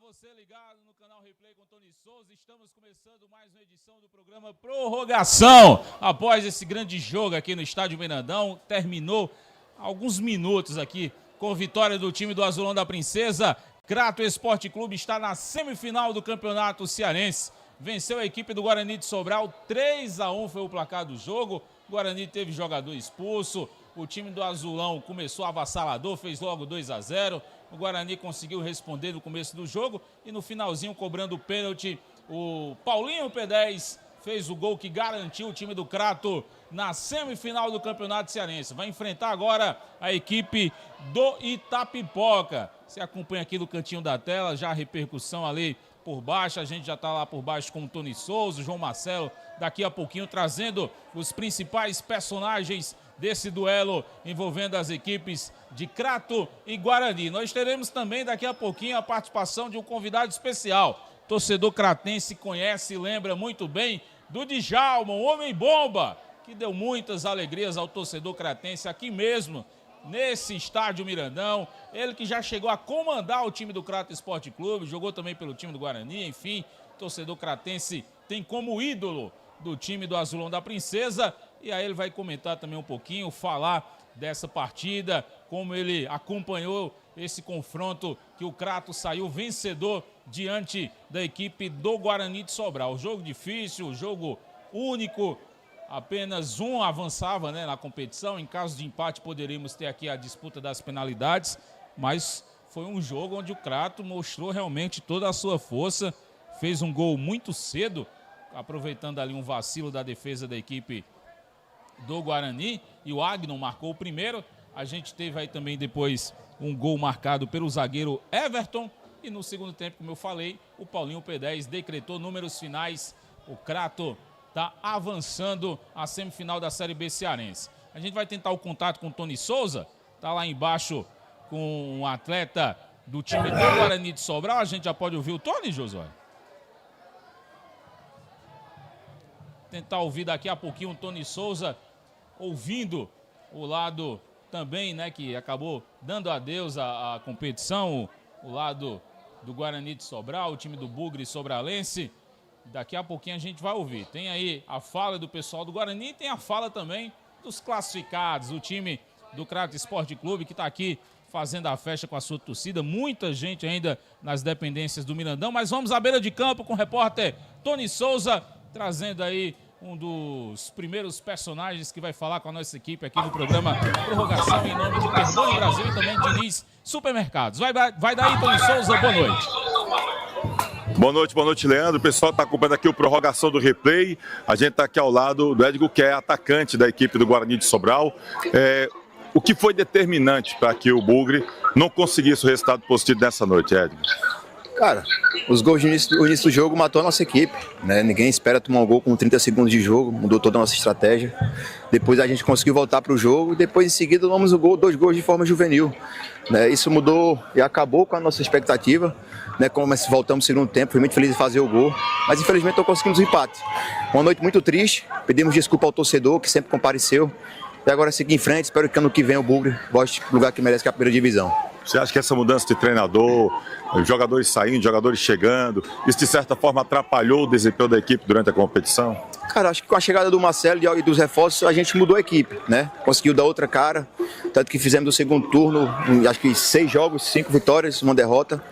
você ligado no canal Replay com Tony Souza. Estamos começando mais uma edição do programa Prorrogação. Após esse grande jogo aqui no Estádio Mirandão, terminou alguns minutos aqui com vitória do time do Azulão da Princesa. Crato Esporte Clube está na semifinal do Campeonato Cearense. Venceu a equipe do Guarani de Sobral, 3-1 foi o placar do jogo. O Guarani teve jogador expulso. O time do Azulão começou avassalador, fez logo 2-0. O Guarani conseguiu responder no começo do jogo e no finalzinho, cobrando o pênalti, o Paulinho P10 fez o gol que garantiu o time do Crato na semifinal do Campeonato Cearense. Vai enfrentar agora a equipe do Itapipoca. Você acompanha aqui no cantinho da tela, já a repercussão ali por baixo. A gente já está lá por baixo com o Tony Souza, o João Marcelo, daqui a pouquinho trazendo os principais personagens desse duelo envolvendo as equipes de Crato e Guarani. Nós teremos também daqui a pouquinho a participação de um convidado especial. Torcedor cratense conhece e lembra muito bem do Djalma, um homem bomba, que deu muitas alegrias ao torcedor cratense aqui mesmo, nesse estádio Mirandão. Ele que já chegou a comandar o time do Crato Esporte Clube, jogou também pelo time do Guarani, enfim, torcedor cratense tem como ídolo do time do Azulão da Princesa. E aí ele vai comentar também um pouquinho, falar dessa partida, como ele acompanhou esse confronto que o Crato saiu vencedor diante da equipe do Guarani de Sobral. Jogo difícil, jogo único, apenas um avançava, né, na competição. Em caso de empate poderíamos ter aqui a disputa das penalidades, mas foi um jogo onde o Crato mostrou realmente toda a sua força, fez um gol muito cedo, aproveitando ali um vacilo da defesa da equipe do Guarani, e o Agnon marcou o primeiro. A gente teve aí também depois um gol marcado pelo zagueiro Everton, e no segundo tempo, como eu falei, o Paulinho P10 decretou números finais. O Crato está avançando a semifinal da Série B cearense. A gente vai tentar o contato com o Tony Souza, está lá embaixo com um atleta do time do Guarani de Sobral. A gente já pode ouvir o Tony, Josué? Tentar ouvir daqui a pouquinho o Tony Souza, ouvindo o lado também, né, que acabou dando adeus à competição, o lado do Guarani de Sobral, o time do Bugre Sobralense. Daqui a pouquinho a gente vai ouvir. Tem aí a fala do pessoal do Guarani e tem a fala também dos classificados, o time do Crato Esporte Clube, que está aqui fazendo a festa com a sua torcida. Muita gente ainda nas dependências do Mirandão, mas vamos à beira de campo com o repórter Tony Souza, trazendo aí um dos primeiros personagens que vai falar com a nossa equipe aqui no programa Prorrogação, em nome de Perdone Brasil e também Diniz Supermercados. Vai daí, Tony Souza, boa noite. Boa noite, Leandro. O pessoal está acompanhando aqui o Prorrogação do Replay. A gente está aqui ao lado do Edgo, que é atacante da equipe do Guarani de Sobral. O que foi determinante para que o Bugre não conseguisse o resultado positivo dessa noite, Edgo? Cara, os gols do início do jogo matou a nossa equipe, né? Ninguém espera tomar um gol com 30 segundos de jogo, mudou toda a nossa estratégia. Depois a gente conseguiu voltar para o jogo e depois em seguida tomamos dois gols de forma juvenil, né? Isso mudou e acabou com a nossa expectativa, né? Como voltamos no segundo tempo, fui muito feliz de fazer o gol, mas infelizmente não conseguimos o empate. Uma noite muito triste, pedimos desculpa ao torcedor que sempre compareceu. E agora seguir em frente, espero que ano que vem o Bugre volte para o lugar que merece, que é a primeira divisão. Você acha que essa mudança de treinador, jogadores saindo, jogadores chegando, isso de certa forma atrapalhou o desempenho da equipe durante a competição? Cara, acho que com a chegada do Marcelo e dos reforços, a gente mudou a equipe, né? Conseguiu dar outra cara, tanto que fizemos no segundo turno, acho que 6 jogos, 5 vitórias, 1 derrota,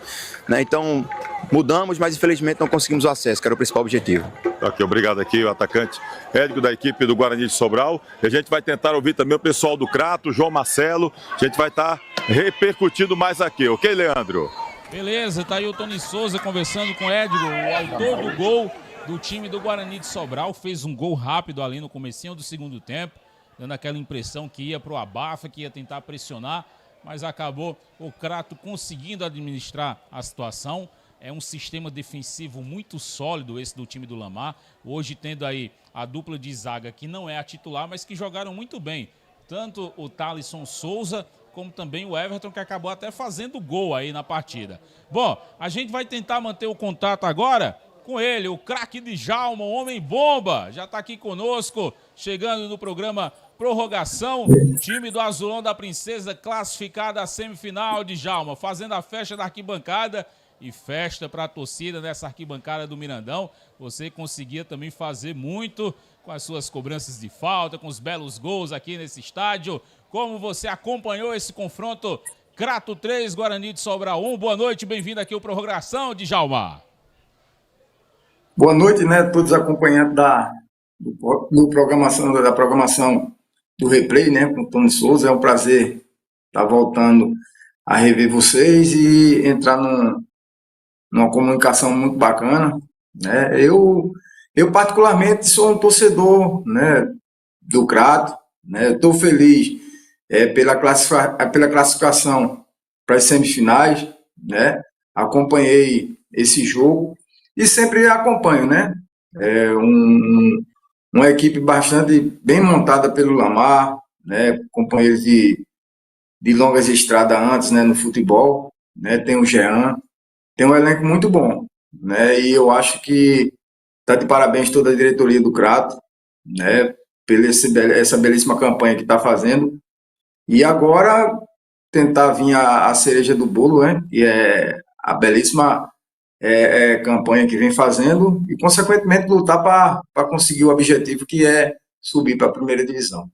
né? Então, mudamos, mas infelizmente não conseguimos o acesso, que era o principal objetivo. Ok, obrigado aqui, o atacante Edgo da equipe do Guarani de Sobral. E a gente vai tentar ouvir também o pessoal do Crato, João Marcelo. A gente vai estar repercutindo mais aqui, ok, Leandro? Beleza, tá aí o Tony Souza conversando com o Edgo, o autor do gol do time do Guarani de Sobral. Fez um gol rápido ali no comecinho do segundo tempo, dando aquela impressão que ia pro abafa, que ia tentar pressionar, mas acabou o Crato conseguindo administrar a situação. É um sistema defensivo muito sólido esse do time do Lamar. Hoje tendo aí a dupla de zaga que não é a titular, mas que jogaram muito bem. Tanto o Thalisson Souza como também o Everton, que acabou até fazendo gol aí na partida. Bom, a gente vai tentar manter o contato agora com ele, o craque Djalma, um homem bomba. Já está aqui conosco, chegando no programa Prorrogação. Time do Azulão da Princesa classificado à semifinal, Djalma, fazendo a festa da arquibancada. e festa para a torcida nessa arquibancada do Mirandão. Você conseguia também fazer muito com as suas cobranças de falta, com os belos gols aqui nesse estádio. Como você acompanhou esse confronto? Crato 3, Guarani de Sobral 1. Boa noite, bem-vindo aqui ao Prorrogação, Djalma. Boa noite, né, todos os acompanhantes da programação do Replay, né, com o Tony Souza. É um prazer estar voltando a rever vocês e entrar numa comunicação muito bacana, né. Eu particularmente sou um torcedor, né, do Crato, né. Estou feliz pela classificação para as semifinais, né. Acompanhei esse jogo e sempre acompanho, né. Uma equipe bastante bem montada pelo Lamar, né, companheiros de longas estradas antes, né, no futebol, né, tem o Jean, tem um elenco muito bom, né, e eu acho que está de parabéns toda a diretoria do Crato, né, pela essa belíssima campanha que está fazendo, e agora tentar vir a cereja do bolo, né, que é a belíssima campanha que vem fazendo e, consequentemente, lutar para conseguir o objetivo, que é subir para a primeira divisão.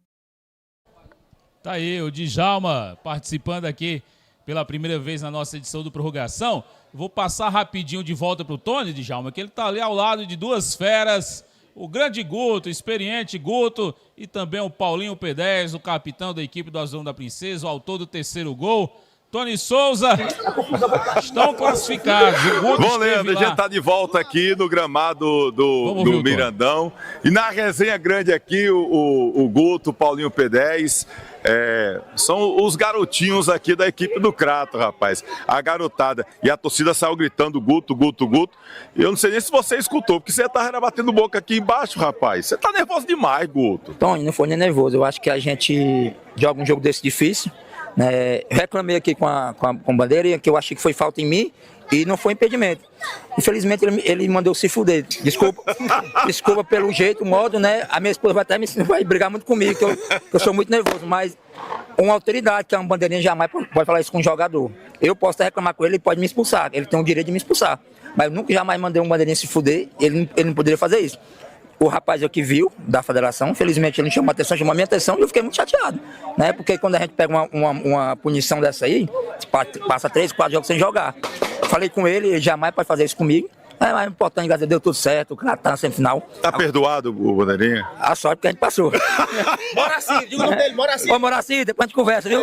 Tá aí o Djalma participando aqui pela primeira vez na nossa edição do Prorrogação. Vou passar rapidinho de volta para o Tony, Djalma, que ele tá ali ao lado de duas feras, o grande Guto, experiente Guto, e também o Paulinho P10, o capitão da equipe do Azul da Princesa, o autor do terceiro gol. Tony Souza, estão classificados. Bom, Leandro, a gente está de volta aqui no gramado do Mirandão. E na resenha grande aqui, o Guto, o Paulinho P10, são os garotinhos aqui da equipe do Crato, rapaz. A garotada. E a torcida saiu gritando Guto, Guto, Guto. E eu não sei nem se você escutou, porque você tá batendo boca aqui embaixo, rapaz. Você tá nervoso demais, Guto. Tony, não foi nem nervoso. Eu acho que a gente joga um jogo desse difícil. Reclamei aqui com a Bandeira, que eu achei que foi falta em mim e não foi impedimento. Infelizmente ele mandou se fuder. Desculpa pelo jeito, o modo, né? A minha esposa vai brigar muito comigo, que eu sou muito nervoso, mas uma autoridade, que é uma bandeirinha, jamais pode falar isso com um jogador. Eu posso até reclamar com ele, ele pode me expulsar, ele tem o direito de me expulsar. Mas eu nunca jamais mandei um bandeirinha se fuder, ele não poderia fazer isso. O rapaz aqui viu, da federação, infelizmente ele não chamou a minha atenção e eu fiquei muito chateado, né? Porque quando a gente pega uma punição dessa aí, passa 3, 4 jogos sem jogar. Falei com ele jamais pode fazer isso comigo. Mas o importante, graças a Deus, deu tudo certo, o cara tá na semifinal. Tá perdoado, o Bandeirinha? A sorte que a gente passou. Moraci, diga o nome dele, Moraci. Ô, Moraci, depois a gente conversa, viu?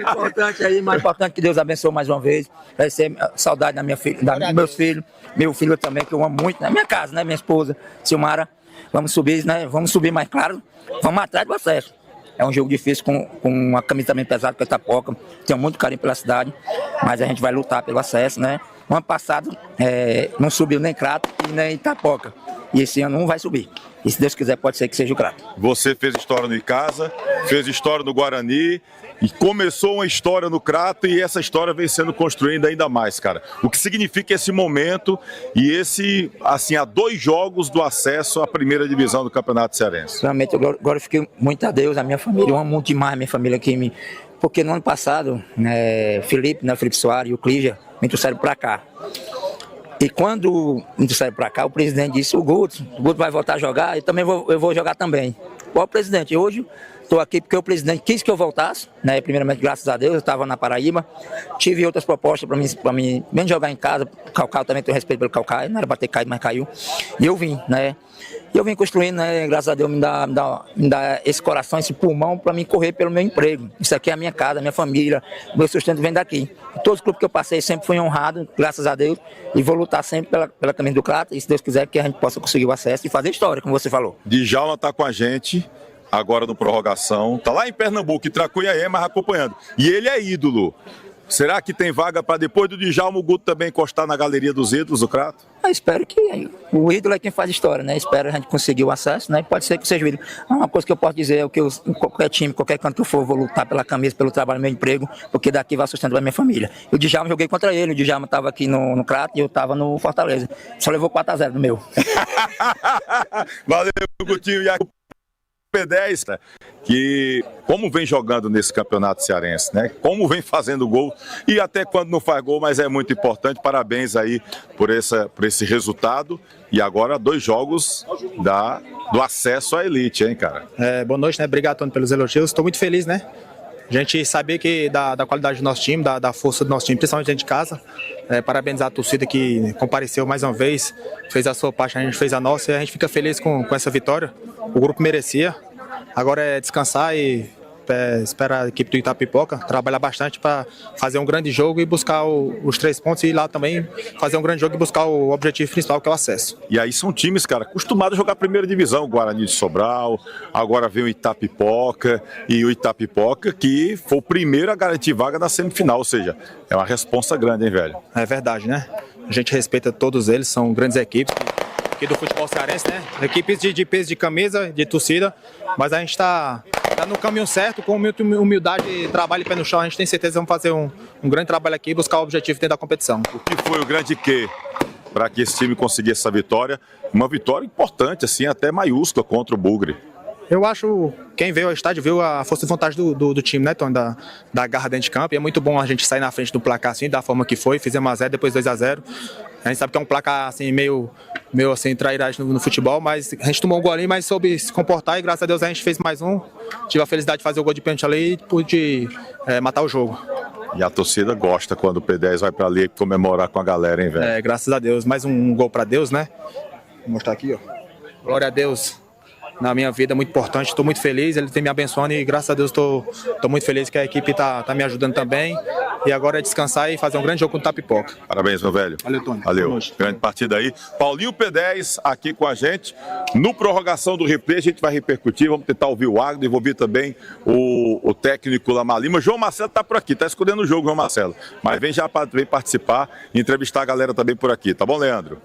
Importante aí, mais importante que Deus abençoe mais uma vez. Vai ser saudade da minha filha, dos meus filhos, meu filho também, que eu amo muito, na minha casa, né? Minha esposa, Silmara. Vamos subir, né? Vamos subir mais claro. Vamos atrás do acesso. É um jogo difícil com uma camisa também pesada com a Itapoca. Tenho muito carinho pela cidade, mas a gente vai lutar pelo acesso, né? No ano passado não subiu nem Crato e nem Itapoca. E esse ano não vai subir. E se Deus quiser, pode ser que seja o Crato. Você fez história no Icasa, fez história no Guarani e começou uma história no Crato e essa história vem sendo construída ainda mais, cara. O que significa esse momento e esse, assim, há 2 jogos do acesso à primeira divisão do Campeonato Cearense? Realmente eu glorifiquei muito a Deus, a minha família. Eu amo muito demais a minha família aqui. Porque no ano passado, Felipe Soares e o Clígia me trouxeram para cá. E quando me trouxeram para cá, o presidente disse, o Guto vai voltar a jogar, eu vou jogar também. Qual presidente? Hoje estou aqui porque o presidente quis que eu voltasse, né? Primeiramente, graças a Deus, eu estava na Paraíba. Tive outras propostas para mim bem jogar em casa. O Caucau também, tenho respeito pelo Caucau, não era para ter caído, mas caiu. E eu vim, né? E eu vim construindo, né? Graças a Deus, me dá esse coração, esse pulmão para mim correr pelo meu emprego. Isso aqui é a minha casa, a minha família, o meu sustento vem daqui. Todos os clubes que eu passei sempre fui honrado, graças a Deus, e vou lutar sempre pela caminho do Crato, e se Deus quiser que a gente possa conseguir o acesso e fazer história, como você falou. Djalma está com a gente agora no Prorrogação, tá lá em Pernambuco, em Tracunhaém, mas acompanhando. E ele é ídolo. Será que tem vaga para depois do Djalma o Guto também encostar na galeria dos ídolos do Crato? Eu espero que o ídolo é quem faz história, né? Espero a gente conseguir o acesso, né? Pode ser que seja o ídolo. Uma coisa que eu posso dizer é que em qualquer time, qualquer canto que eu for, eu vou lutar pela camisa, pelo trabalho, meu emprego, porque daqui vai sustentar a minha família. O Djalma, joguei contra ele, o Djalma estava aqui no Crato e eu estava no Fortaleza. Só levou 4-0 no meu. Valeu, Gutinho. E a P10, que como vem jogando nesse campeonato cearense, né? Como vem fazendo gol e até quando não faz gol, mas é muito importante. Parabéns aí por esse resultado. E agora 2 jogos do acesso à elite, hein, cara? Boa noite, né? Obrigado, Tony, pelos elogios. Estou muito feliz, né? A gente sabia que da qualidade do nosso time, da força do nosso time, principalmente dentro de casa. Parabenizar a torcida que compareceu mais uma vez, fez a sua parte, a gente fez a nossa e a gente fica feliz com essa vitória. O grupo merecia. Agora é descansar e esperar a equipe do Itapipoca trabalhar bastante para fazer um grande jogo e buscar os 3 pontos e ir lá também fazer um grande jogo e buscar o objetivo principal, que é o acesso. E aí são times, cara, acostumados a jogar a primeira divisão, o Guarani de Sobral, agora vem o Itapipoca, e o Itapipoca que foi o primeiro a garantir vaga na semifinal, ou seja, é uma responsa grande, hein, velho? É verdade, né? A gente respeita todos eles, são grandes equipes aqui do futebol cearense, né? Equipes de peso de camisa, de torcida, mas a gente está no caminho certo, com humildade, trabalho e pé no chão. A gente tem certeza que vamos fazer um grande trabalho aqui e buscar o objetivo dentro da competição. O que foi o grande quê para que esse time conseguisse essa vitória? Uma vitória importante, assim, até maiúscula contra o Bugre. Eu acho, quem veio ao estádio viu a força de vontade do time, né, Tony? Da garra dentro de campo. E é muito bom a gente sair na frente do placar assim, da forma que foi. Fizemos 1-0, depois 2-0. A gente sabe que é um placar assim, meio assim, trairagem no futebol, mas a gente tomou um gol ali, mas soube se comportar e graças a Deus a gente fez mais um. Tive a felicidade de fazer o gol de pênalti ali e pude matar o jogo. E a torcida gosta quando o P10 vai pra ali comemorar com a galera, hein, velho? Graças a Deus. Mais um gol pra Deus, né? Vou mostrar aqui, ó. Glória a Deus. Na minha vida, muito importante, estou muito feliz, ele tem me abençoando e graças a Deus estou muito feliz que a equipe tá me ajudando também. E agora é descansar e fazer um grande jogo com o Itapipoca. Parabéns, meu velho. Valeu, Tony. Valeu. Grande partida aí. Paulinho P10 aqui com a gente. No prorrogação do replay, a gente vai repercutir. Vamos tentar ouvir o Agno e ouvir também o técnico Lamar Lima. João Marcelo está por aqui, está escolhendo o jogo, João Marcelo. Mas vem participar e entrevistar a galera também por aqui. Tá bom, Leandro?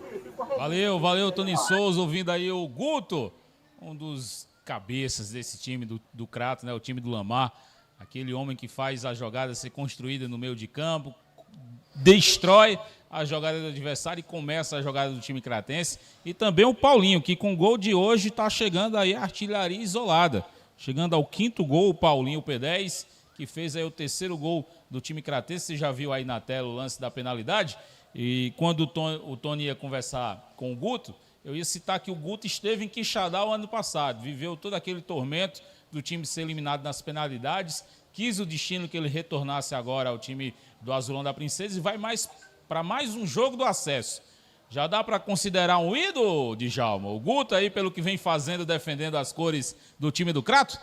Valeu, Tony Souza. Ouvindo aí o Guto, um dos cabeças desse time do Crato, né? O time do Lamar. Aquele homem que faz a jogada ser construída no meio de campo, destrói a jogada do adversário e começa a jogada do time cratense. E também o Paulinho, que com o gol de hoje está chegando aí a artilharia isolada. Chegando ao 5º gol, o Paulinho, o P10, que fez aí o 3º gol do time cratense. Você já viu aí na tela o lance da penalidade. E quando o Tony ia conversar com o Guto, eu ia citar que o Guto esteve em Quixadá o ano passado. Viveu todo aquele tormento do time ser eliminado nas penalidades, quis o destino que ele retornasse agora ao time do Azulão da Princesa e vai para mais um jogo do acesso. Já dá para considerar um ídolo, Djalma? O Guto aí, pelo que vem fazendo, defendendo as cores do time do Crato?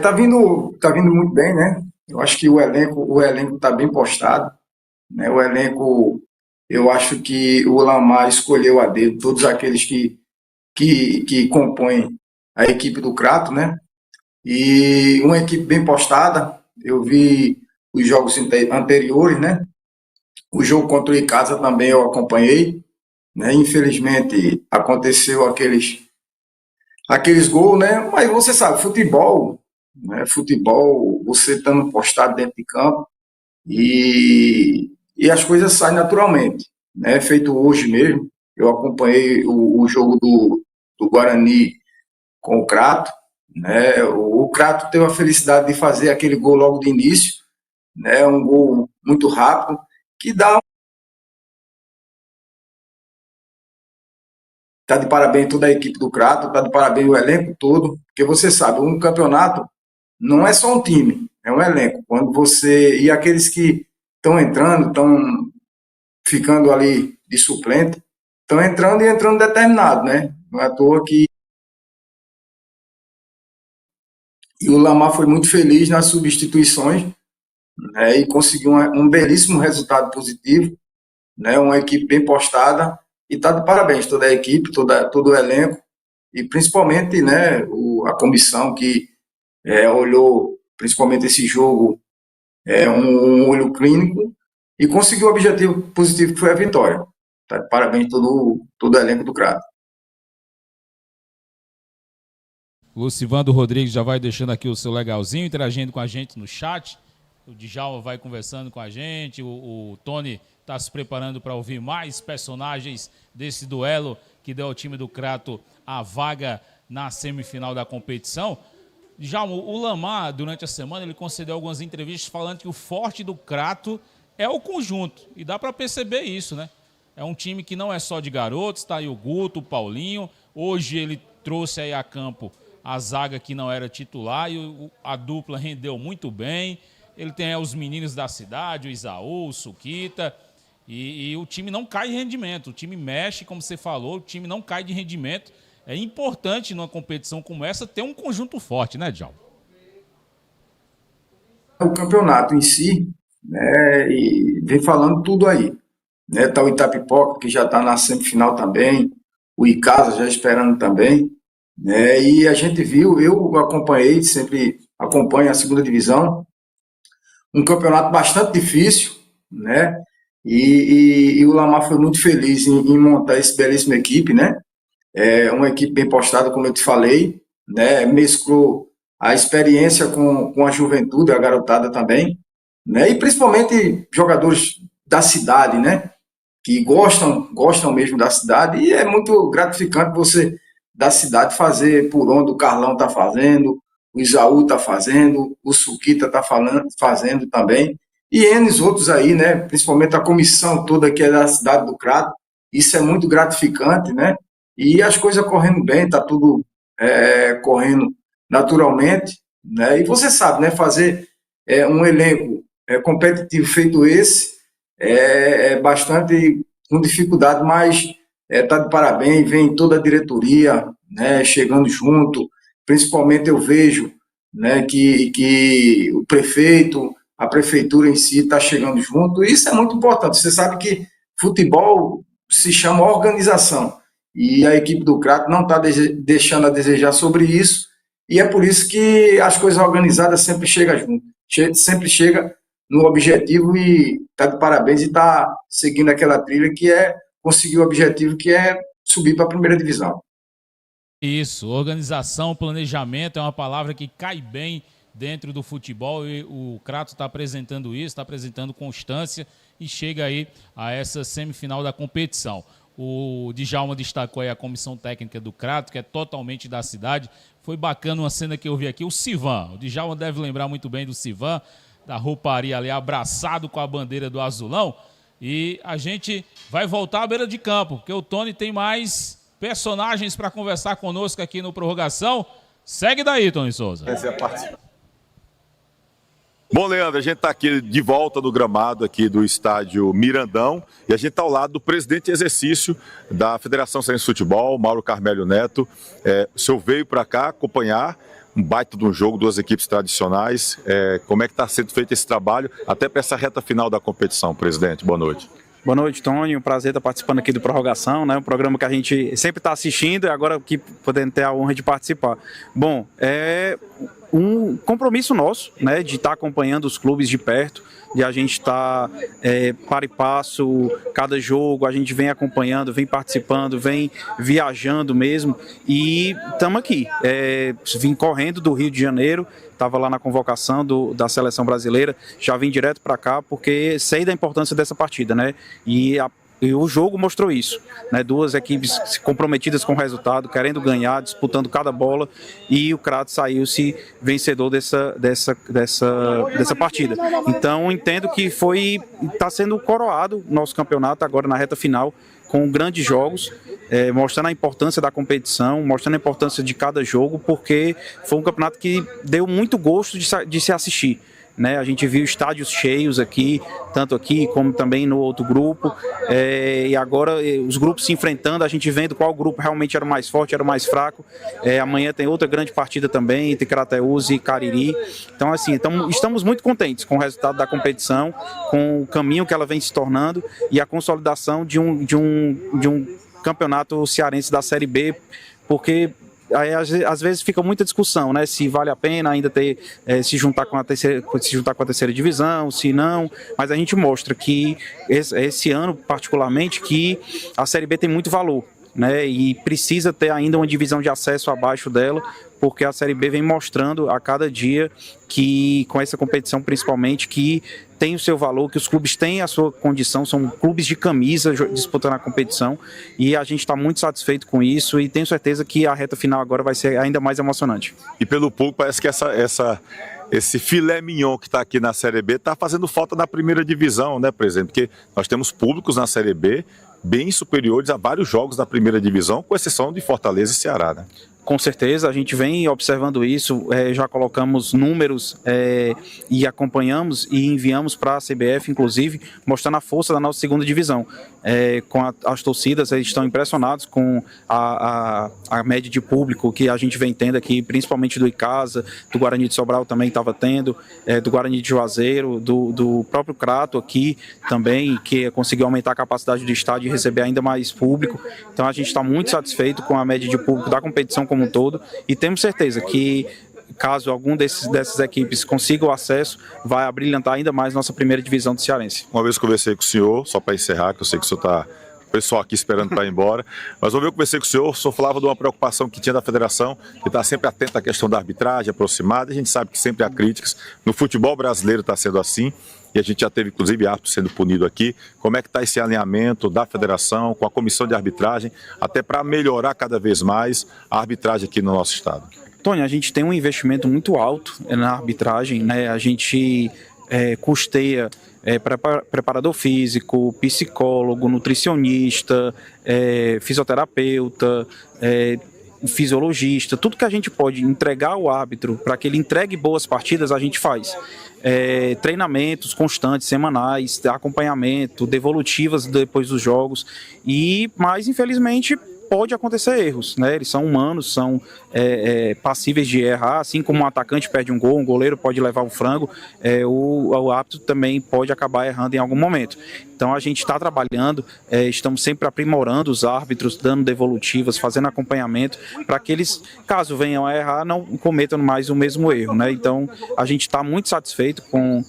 Tá vindo muito bem, né? Eu acho que o elenco tá bem postado, né? O elenco, eu acho que o Lamar escolheu a dedo todos aqueles que compõem a equipe do Crato, né? E uma equipe bem postada. Eu vi os jogos anteriores, né? O jogo contra o Icasa também eu acompanhei, né? Infelizmente aconteceu aqueles gols, né? Mas você sabe, futebol, né? Futebol, você estando postado dentro de campo e as coisas saem naturalmente, né? Feito hoje mesmo, eu acompanhei o jogo do Guarani com o Crato, né? O Crato teve a felicidade de fazer aquele gol logo de início, né? Um gol muito rápido, que tá de parabéns toda a equipe do Crato, tá de parabéns o elenco todo, porque você sabe, um campeonato não é só um time, é um elenco. Quando e aqueles que estão entrando, estão ficando ali de suplente, estão entrando e entrando determinado, né? Não é à toa que e o Lamar foi muito feliz nas substituições, né? E conseguiu um belíssimo resultado positivo, né? Uma equipe bem postada e tá de parabéns toda a equipe, todo o elenco e principalmente, né? A comissão que olhou principalmente esse jogo um olho clínico e conseguiu o objetivo positivo que foi a vitória. Tá de parabéns todo o elenco do Crato. Lucivando Rodrigues já vai deixando aqui o seu legalzinho, interagindo com a gente no chat. O Djalma vai conversando com a gente. O Tony está se preparando para ouvir mais personagens desse duelo que deu ao time do Crato a vaga na semifinal da competição. Já o Lamar, durante a semana, ele concedeu algumas entrevistas falando que o forte do Crato é o conjunto. E dá para perceber isso, né? É um time que não é só de garotos, tá aí o Guto, o Paulinho. Hoje ele trouxe aí a campo a zaga que não era titular e a dupla rendeu muito bem. Ele tem aí os meninos da cidade, o Isaú, o Suquita. E o time não cai de rendimento. O time mexe, como você falou, o time não cai de rendimento. É importante numa competição como essa ter um conjunto forte, né, Djalma? O campeonato em si, né, e vem falando tudo aí. Né, tá o Itapipoca, que já está na semifinal também, o Icasa já esperando também. Né, e a gente viu, eu acompanhei, sempre acompanho a segunda divisão, um campeonato bastante difícil, né? E o Lamar foi muito feliz em montar essa belíssima equipe, né? É uma equipe bem postada, como eu te falei, né? Mesclou a experiência com a juventude, a garotada também, né? E principalmente jogadores da cidade, né? Que gostam mesmo da cidade, e é muito gratificante você, da cidade, fazer por onde o Carlão está fazendo, o Isaú está fazendo, o Suquita está fazendo também, e N outros aí, né? Principalmente a comissão toda que é da cidade do Crato. Isso é muito gratificante, né? E as coisas correndo bem, está tudo correndo naturalmente, né? E você sabe, né? Fazer um elenco competitivo feito esse é bastante com dificuldade, mas está de parabéns, vem toda a diretoria, né? Chegando junto, principalmente eu vejo, né? Que o prefeito, a prefeitura em si está chegando junto, e isso é muito importante. Você sabe que futebol se chama organização, e a equipe do Crato não está deixando a desejar sobre isso, e é por isso que as coisas organizadas sempre chegam junto, sempre chega no objetivo, e está de parabéns e está seguindo aquela trilha que é conseguir o objetivo, que é subir para a primeira divisão. Isso, organização, planejamento é uma palavra que cai bem dentro do futebol, e o Crato está apresentando isso, está apresentando constância e chega aí a essa semifinal da competição. O Djalma destacou aí a comissão técnica do Crato, que é totalmente da cidade. Foi bacana uma cena que eu vi aqui, o Sivan. O Djalma deve lembrar muito bem do Sivan, da rouparia ali, abraçado com a bandeira do Azulão. E a gente vai voltar à beira de campo, porque o Tony tem mais personagens para conversar conosco aqui no Prorrogação. Segue daí, Tony Souza. Essa é a parte. Bom, Leandro, a gente está aqui de volta no gramado aqui do estádio Mirandão, e a gente está ao lado do presidente em exercício da Federação Cearense de Futebol, Mauro Carmélio Neto. O senhor veio para cá acompanhar um baita de um jogo, duas equipes tradicionais. Como é que está sendo feito esse trabalho até para essa reta final da competição, presidente? Boa noite. Boa noite, Tony. Um prazer estar participando aqui do Prorrogação, né? Um programa que a gente sempre está assistindo e agora aqui podendo ter a honra de participar. Bom, é um compromisso nosso, né? De estar acompanhando os clubes de perto, de a gente estar para e passo, cada jogo, a gente vem acompanhando, vem participando, vem viajando mesmo, e estamos aqui. Vim correndo do Rio de Janeiro, estava lá na convocação da seleção brasileira, já vim direto para cá porque sei da importância dessa partida, né? E o jogo mostrou isso, né? Duas equipes comprometidas com o resultado, querendo ganhar, disputando cada bola, e o Crato saiu-se vencedor dessa partida. Então entendo que está sendo coroado nosso campeonato agora na reta final, com grandes jogos, mostrando a importância da competição, mostrando a importância de cada jogo, porque foi um campeonato que deu muito gosto de se assistir, né? A gente viu estádios cheios aqui, tanto aqui como também no outro grupo, e agora os grupos se enfrentando, a gente vendo qual grupo realmente era o mais forte, era o mais fraco. Amanhã tem outra grande partida também, entre Crateús e Cariri. Então, assim, estamos muito contentes com o resultado da competição, com o caminho que ela vem se tornando e a consolidação de um campeonato cearense da Série B, porque aí, às vezes fica muita discussão, né? Se vale a pena ainda se juntar com a terceira divisão, se não. Mas a gente mostra que esse ano, particularmente, que a Série B tem muito valor. né, e precisa ter ainda uma divisão de acesso abaixo dela, porque a Série B vem mostrando a cada dia que, com essa competição principalmente, que tem o seu valor, que os clubes têm a sua condição, são clubes de camisa disputando a competição, e a gente está muito satisfeito com isso e tenho certeza que a reta final agora vai ser ainda mais emocionante. E pelo público, parece que esse filé mignon que está aqui na Série B está fazendo falta na primeira divisão, né, presidente? Porque nós temos públicos na Série B bem superiores a vários jogos da primeira divisão, com exceção de Fortaleza e Ceará, né? Com certeza, a gente vem observando isso, já colocamos números e acompanhamos e enviamos para a CBF, inclusive, mostrando a força da nossa segunda divisão. Com as torcidas, eles estão impressionados com a média de público que a gente vem tendo aqui, principalmente do Icasa, do Guarani de Sobral também estava tendo, do Guarani de Juazeiro, do próprio Crato aqui também, que conseguiu aumentar a capacidade do estádio e receber ainda mais público. Então a gente está muito satisfeito com a média de público da competição como um todo, e temos certeza que, caso algum dessas equipes consiga o acesso, vai abrilhantar ainda mais nossa primeira divisão do Cearense. Uma vez conversei com o senhor, só para encerrar, que eu sei que o senhor está, o pessoal aqui esperando para ir embora, mas uma vez eu conversei com o senhor falava de uma preocupação que tinha da federação, que está sempre atenta à questão da arbitragem aproximada, a gente sabe que sempre há críticas, no futebol brasileiro está sendo assim, e a gente já teve inclusive árbitro sendo punido aqui. Como é que está esse alinhamento da federação com a comissão de arbitragem, até para melhorar cada vez mais a arbitragem aqui no nosso estado? Tony, a gente tem um investimento muito alto na arbitragem, né? A gente custeia preparador físico, psicólogo, nutricionista, fisioterapeuta, fisiologista, tudo que a gente pode entregar ao árbitro para que ele entregue boas partidas, a gente faz. Treinamentos constantes, semanais, acompanhamento, devolutivas depois dos jogos, mas infelizmente pode acontecer erros, né? Eles são humanos, são passíveis de errar, assim como um atacante perde um gol, um goleiro pode levar um frango, o árbitro também pode acabar errando em algum momento. Então a gente está trabalhando, estamos sempre aprimorando os árbitros, dando devolutivas, fazendo acompanhamento, para que eles, caso venham a errar, não cometam mais o mesmo erro, né? Então a gente está muito satisfeito com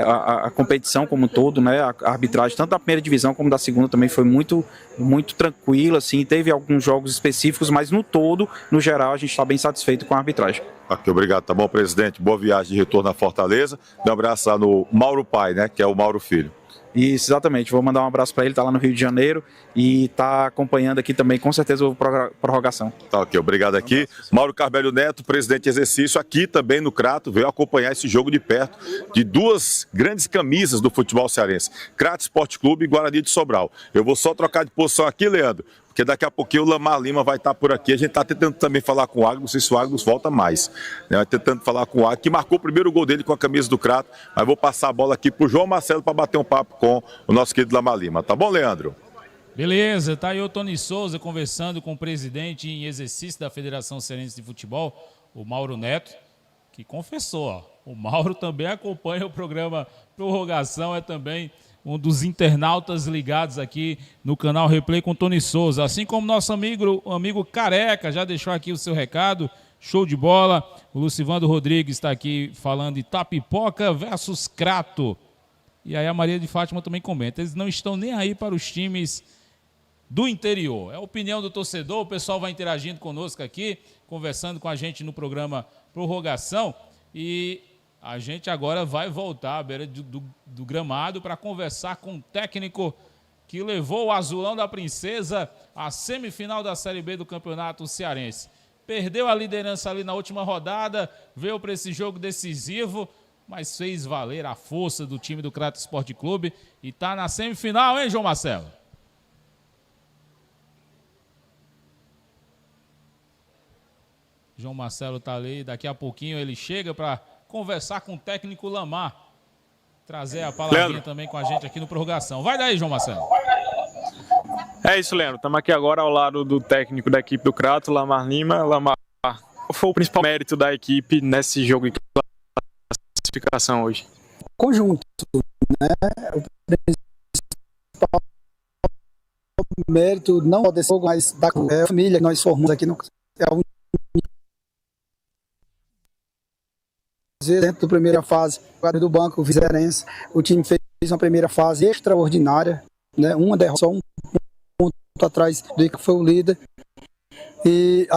a competição como um todo, né? A arbitragem tanto da primeira divisão como da segunda também foi muito, muito tranquila, assim, teve alguns jogos específicos, mas no todo, no geral, a gente está bem satisfeito com a arbitragem. Ok, obrigado, tá bom, presidente? Boa viagem de retorno à Fortaleza. Um abraço lá no Mauro Pai, né? Que é o Mauro Filho. Isso, exatamente. Vou mandar um abraço para ele, tá lá no Rio de Janeiro e tá acompanhando aqui também, com certeza, a prorrogação. Tá, ok, obrigado aqui. Mauro Carvalho Neto, presidente de exercício, aqui também no Crato, veio acompanhar esse jogo de perto de duas grandes camisas do futebol cearense, Crato Esporte Clube e Guarani de Sobral. Eu vou só trocar de posição aqui, Leandro, porque daqui a pouquinho o Lamar Lima vai estar por aqui. A gente está tentando também falar com o Agnes, não sei se o Agnes volta mais. Vai tentando falar com o Agnes, que marcou o primeiro gol dele com a camisa do Crato, mas vou passar a bola aqui para o João Marcelo para bater um papo com o nosso querido Lamar Lima. Tá bom, Leandro? Beleza, tá aí o Tony Souza conversando com o presidente em exercício da Federação Cearense de Futebol, o Mauro Neto, que confessou, ó, o Mauro também acompanha o programa Prorrogação, é também um dos internautas ligados aqui no canal Replay com o Tony Souza, assim como nosso amigo Careca, já deixou aqui o seu recado, show de bola. O Lucivando Rodrigues está aqui falando de Itapipoca versus Crato. E aí a Maria de Fátima também comenta, eles não estão nem aí para os times do interior. É a opinião do torcedor, o pessoal vai interagindo conosco aqui, conversando com a gente no programa Prorrogação, e a gente agora vai voltar à beira do gramado para conversar com o técnico que levou o Azulão da Princesa à semifinal da Série B do Campeonato Cearense. Perdeu a liderança ali na última rodada, veio para esse jogo decisivo, mas fez valer a força do time do Crato Esporte Clube e está na semifinal, hein, João Marcelo? João Marcelo está ali, daqui a pouquinho ele chega para conversar com o técnico Lamar, trazer a palavrinha também com a gente aqui no Prorrogação. Vai daí, João Marcelo. É isso, Leandro. Estamos aqui agora ao lado do técnico da equipe do Crato, Lamar Lima. Lamar, qual foi o principal mérito da equipe nesse jogo de classificação hoje? Conjunto, né? O principal mérito não desse jogo, mas da família que nós formamos aqui no dentro da primeira fase do Banco Vicerense, o time fez uma primeira fase extraordinária, né? Uma derrota, só um ponto atrás do que foi o líder. E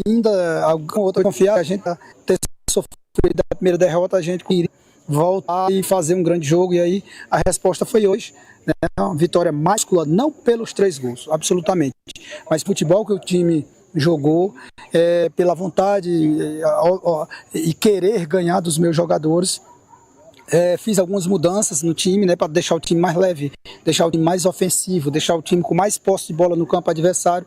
ainda alguma outra confiar, a gente ter sofrido a primeira derrota, a gente iria voltar e fazer um grande jogo. E aí a resposta foi hoje, né? Uma vitória maiúscula, não pelos 3 gols, absolutamente, mas futebol que o time jogou, pela vontade e querer ganhar dos meus jogadores. Fiz algumas mudanças no time, né, para deixar o time mais leve, deixar o time mais ofensivo, deixar o time com mais posse de bola no campo adversário.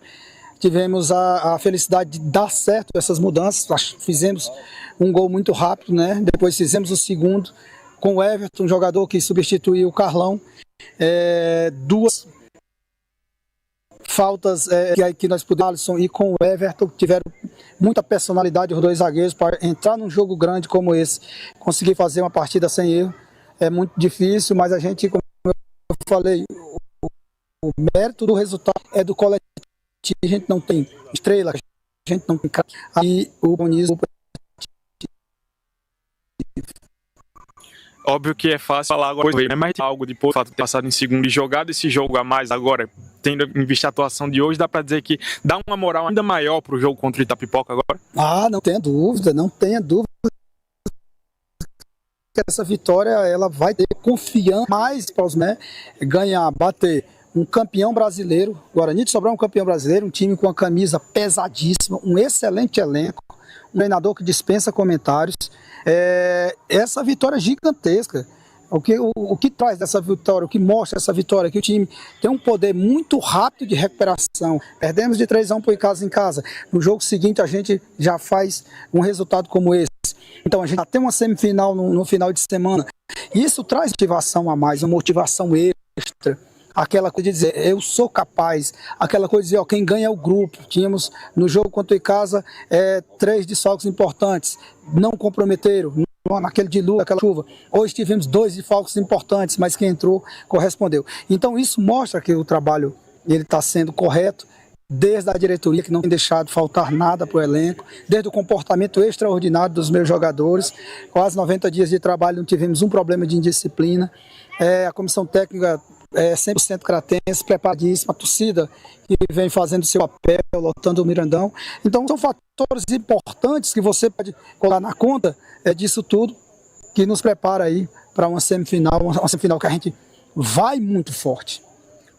Tivemos a felicidade de dar certo essas mudanças. Fizemos um gol muito rápido, né? Depois fizemos o segundo com o Everton, um jogador que substituiu o Carlão. 2 faltas que nós pudemos, Alisson e com o Everton, tiveram muita personalidade os 2 zagueiros para entrar num jogo grande como esse, conseguir fazer uma partida sem erro. É muito difícil, mas a gente, como eu falei, o mérito do resultado é do coletivo. A gente não tem estrela, a gente não tem cara. Aí o bonismo. Óbvio que é fácil falar agora, né? Mas algo depois do fato de ter passado em segundo e jogado esse jogo a mais agora, tendo em vista a atuação de hoje, dá para dizer que dá uma moral ainda maior pro jogo contra o Itapipoca agora? Não tenha dúvida, não tenha dúvida que essa vitória ela vai ter confiança mais para os, né, ganhar, bater um campeão brasileiro, Guarani de Sobral, um campeão brasileiro, um time com uma camisa pesadíssima, um excelente elenco, um treinador que dispensa comentários. Essa vitória gigantesca, o que traz dessa vitória, o que mostra essa vitória, que o time tem um poder muito rápido de recuperação. Perdemos de 3-1 para o em casa. No jogo seguinte a gente já faz um resultado como esse. Então a gente já tem uma semifinal no final de semana. Isso traz motivação a mais, uma motivação extra. Aquela coisa de dizer, eu sou capaz, aquela coisa de dizer, quem ganha é o grupo. Tínhamos no jogo contra o Icasa 3 desfalques importantes, não comprometeram, naquele dilúvio, aquela chuva. Hoje tivemos 2 desfalques importantes, mas quem entrou correspondeu. Então isso mostra que o trabalho está sendo correto, desde a diretoria, que não tem deixado faltar nada para o elenco, desde o comportamento extraordinário dos meus jogadores. Quase 90 dias de trabalho, não tivemos um problema de indisciplina. A comissão técnica 100% cratense, preparadíssima, a torcida que vem fazendo seu papel, lotando o Mirandão. Então são fatores importantes que você pode colar na conta disso tudo, que nos prepara aí para uma semifinal que a gente vai muito forte.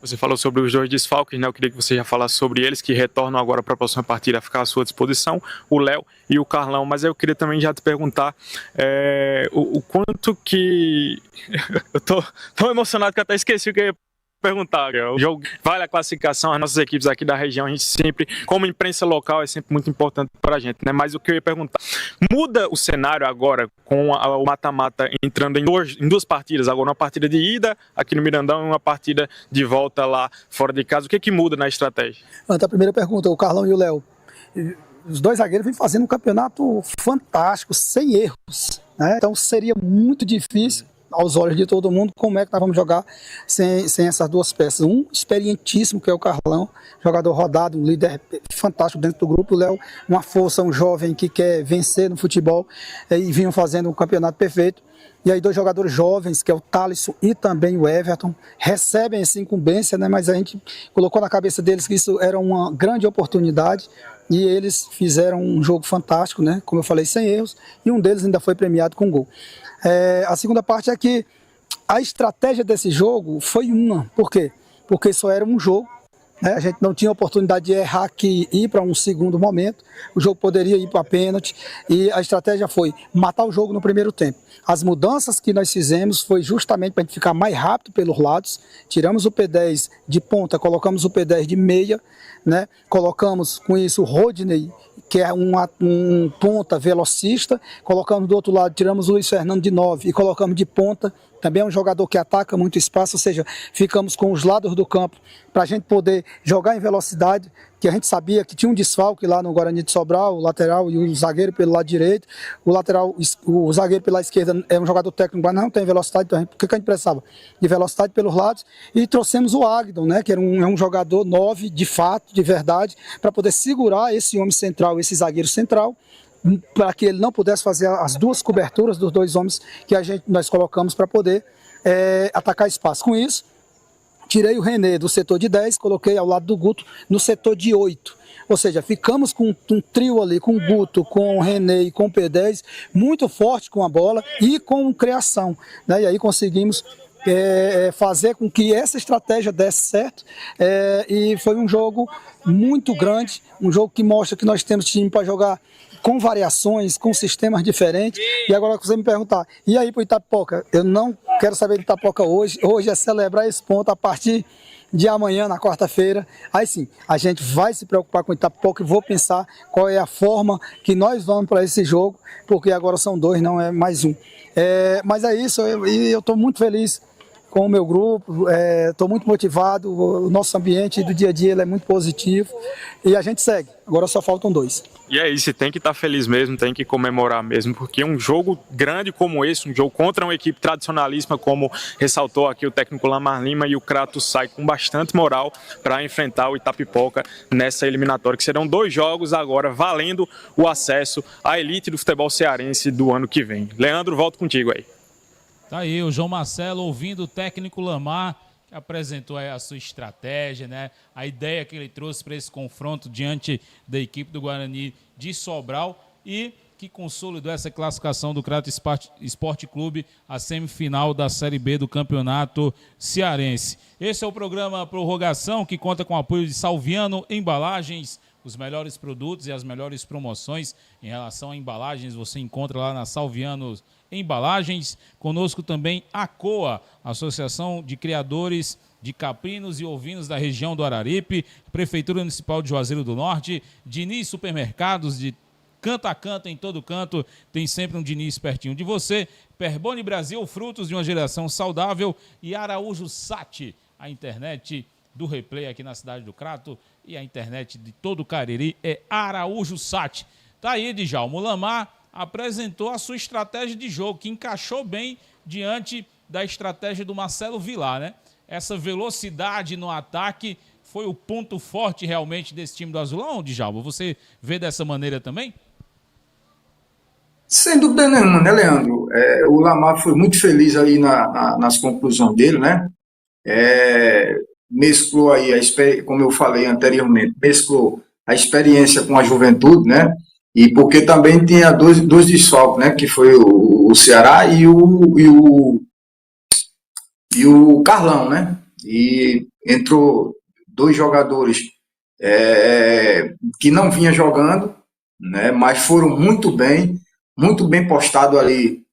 Você falou sobre os 2 desfalques, né? Eu queria que você já falasse sobre eles, que retornam agora para a próxima partida a ficar à sua disposição, o Léo e o Carlão. Mas eu queria também já te perguntar o quanto que... Eu tô tão emocionado que até esqueci o que eu ia perguntar. O jogo vale a classificação, as nossas equipes aqui da região, a gente sempre, como imprensa local, é sempre muito importante para a gente, né? Mas o que eu ia perguntar, muda o cenário agora com o mata-mata entrando em 2 partidas, agora uma partida de ida aqui no Mirandão e uma partida de volta lá fora de casa, o que muda na estratégia? A primeira pergunta, o Carlão e o Léo, os 2 zagueiros vêm fazendo um campeonato fantástico, sem erros, né? Então seria muito difícil aos olhos de todo mundo, como é que nós vamos jogar sem essas 2 peças. Um experientíssimo, que é o Carlão, jogador rodado, um líder fantástico dentro do grupo. O Léo, uma força, um jovem que quer vencer no futebol, e vinham fazendo um campeonato perfeito. E aí 2 jogadores jovens, que é o Thalisson e também o Everton, recebem essa incumbência, né? Mas a gente colocou na cabeça deles que isso era uma grande oportunidade, e eles fizeram um jogo fantástico, né? Como eu falei, sem erros, e um deles ainda foi premiado com gol. A segunda parte é que a estratégia desse jogo foi uma. Por quê? Porque só era um jogo, né? A gente não tinha oportunidade de errar aqui e ir para um segundo momento. O jogo poderia ir para pênalti, e a estratégia foi matar o jogo no primeiro tempo. As mudanças que nós fizemos foi justamente para a gente ficar mais rápido pelos lados. Tiramos o P10 de ponta, colocamos o P10 de meia, né? Colocamos com isso o Rodney, que é um ponta velocista. Colocamos do outro lado, tiramos o Luiz Fernando de 9 e colocamos de ponta. Também é um jogador que ataca muito espaço, ou seja, ficamos com os lados do campo para a gente poder jogar em velocidade, que a gente sabia que tinha um desfalque lá no Guarani de Sobral, o lateral e o zagueiro pelo lado direito. O zagueiro pela esquerda é um jogador técnico, mas não tem velocidade, então o que a gente precisava? De velocidade pelos lados, e trouxemos o Agdon, né, que é um jogador 9 de fato, de verdade, para poder segurar esse homem central, esse zagueiro central, para que ele não pudesse fazer as 2 coberturas dos 2 homens que nós colocamos para poder atacar espaço. Com isso, tirei o René do setor de 10, coloquei ao lado do Guto no setor de 8. Ou seja, ficamos com um trio ali, com o Guto, com o René e com o P10, muito forte com a bola e com criação, né? E aí conseguimos fazer com que essa estratégia desse certo, e foi um jogo muito grande, um jogo que mostra que nós temos time para jogar com variações, com sistemas diferentes. E agora você me perguntar, e aí para o Itapipoca? Eu não quero saber de Itapipoca hoje é celebrar esse ponto a partir de amanhã, na quarta-feira. Aí sim, a gente vai se preocupar com o Itapipoca e vou pensar qual é a forma que nós vamos para esse jogo, porque agora são 2, não é mais 1. Mas é isso, eu estou muito feliz com o meu grupo, estou muito motivado, o nosso ambiente do dia a dia ele é muito positivo e a gente segue, agora só faltam 2. E é isso, tem que estar feliz mesmo, tem que comemorar mesmo, porque um jogo grande como esse, um jogo contra uma equipe tradicionalíssima, como ressaltou aqui o técnico Lamar Lima, e o Crato sai com bastante moral para enfrentar o Itapipoca nessa eliminatória, que serão 2 jogos agora valendo o acesso à elite do futebol cearense do ano que vem. Leandro, volto contigo aí. Tá aí o João Marcelo ouvindo o técnico Lamar, que apresentou aí a sua estratégia, né? A ideia que ele trouxe para esse confronto diante da equipe do Guarani de Sobral e que consolidou essa classificação do Crato Esporte Clube à semifinal da Série B do Campeonato Cearense. Esse é o programa Prorrogação, que conta com o apoio de Salviano Embalagens. Os melhores produtos e as melhores promoções em relação a embalagens você encontra lá na Salviano Embalagens. Conosco também a COA, Associação de Criadores de Caprinos e Ovinos da região do Araripe, Prefeitura Municipal de Juazeiro do Norte, Diniz Supermercados, de canto a canto, em todo canto, tem sempre um Diniz pertinho de você. Perboni Brasil, frutos de uma geração saudável, e Araújo Sat, a internet do Replay aqui na cidade do Crato, e a internet de todo o Cariri é Araújo Sat. Tá aí, Djalma. O Lamar apresentou a sua estratégia de jogo, que encaixou bem diante da estratégia do Marcelo Vilar, né? Essa velocidade no ataque foi o ponto forte realmente desse time do Azulão, Djalma? Você vê dessa maneira também? Sem dúvida nenhuma, né, Leandro? O Lamar foi muito feliz aí nas conclusões dele, né? Mesclou aí, como eu falei anteriormente, mesclou a experiência com a juventude, né? E porque também tinha dois desfalques, né? Que foi o Ceará e o Carlão, né? E entrou 2 jogadores que não vinha jogando, né? Mas foram muito bem postados ali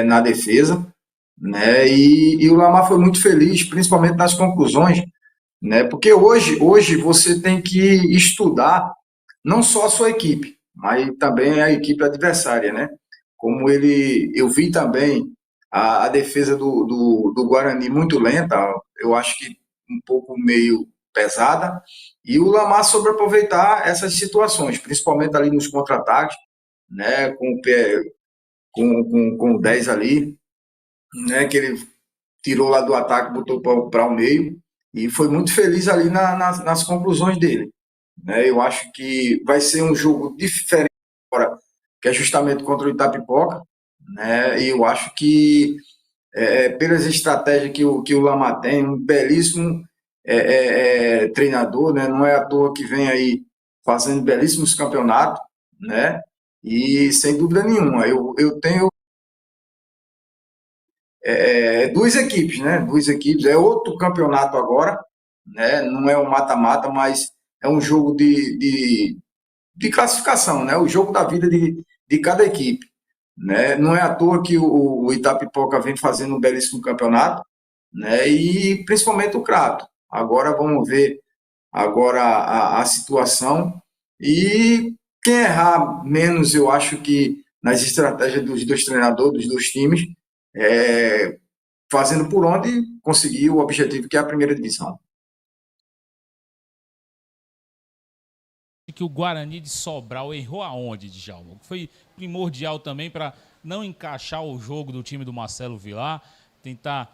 na defesa, né? E o Lamar foi muito feliz, principalmente nas conclusões, né? Porque hoje você tem que estudar não só a sua equipe, mas também a equipe adversária, né? Como eu vi também a defesa do Guarani muito lenta, eu acho que um pouco meio pesada, e o Lamar soube aproveitar essas situações, principalmente ali nos contra-ataques, né? Com o 10 ali, né? Que ele tirou lá do ataque, botou para o meio, e foi muito feliz ali nas conclusões dele, né? Eu acho que vai ser um jogo diferente agora, que é justamente contra o Itapipoca, né? E eu acho que pelas estratégias que o Lamar tem, um belíssimo treinador, né? Não é à toa que vem aí fazendo belíssimos campeonatos, né? E sem dúvida nenhuma, eu tenho 2 equipes, né? 2 equipes, é outro campeonato agora, né? Não é um mata-mata, mas é um jogo de classificação, né? O jogo da vida de cada equipe, né? Não é à toa que o Itapipoca vem fazendo um belíssimo campeonato, né? E principalmente o Crato. Agora vamos ver agora a situação, e quem errar menos, eu acho que nas estratégias dos 2 treinadores, dos 2 times, fazendo por onde conseguir o objetivo, que é a primeira divisão. Que o Guarani de Sobral errou aonde, Djalma? Foi primordial também para não encaixar o jogo do time do Marcelo Vilar, tentar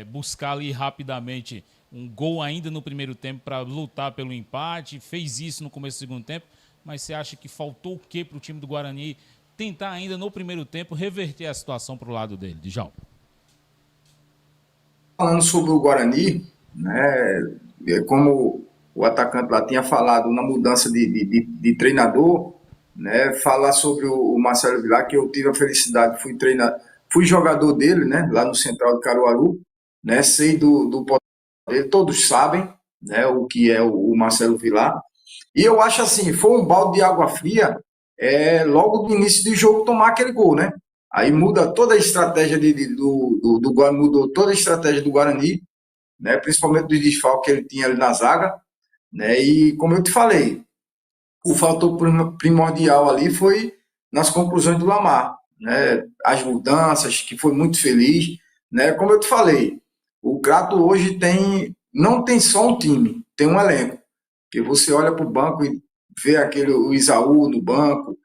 buscar ali rapidamente um gol ainda no primeiro tempo para lutar pelo empate. Fez isso no começo do segundo tempo, mas você acha que faltou o quê para o time do Guarani tentar ainda no primeiro tempo reverter a situação para o lado dele, Djalma? Falando sobre o Guarani, né? Como o atacante lá tinha falado na mudança de treinador, né? Falar sobre o Marcelo Vilar, que eu tive a felicidade, fui jogador dele, né? Lá no Central de Caruaru, né? Sei do potencial dele, todos sabem, né? O que é o Marcelo Vilar. E eu acho assim, foi um balde de água fria, logo no início do jogo tomar aquele gol, né? Aí muda toda a estratégia do Guarani, mudou toda a estratégia do Guarani, né? Principalmente do desfalque que ele tinha ali na zaga, né? E como eu te falei, o fator primordial ali foi nas conclusões do Lamar, né? As mudanças, que foi muito feliz, né? Como eu te falei, o Crato hoje não tem só um time, tem um elenco. Que você olha para o banco e vê o Isaú no banco,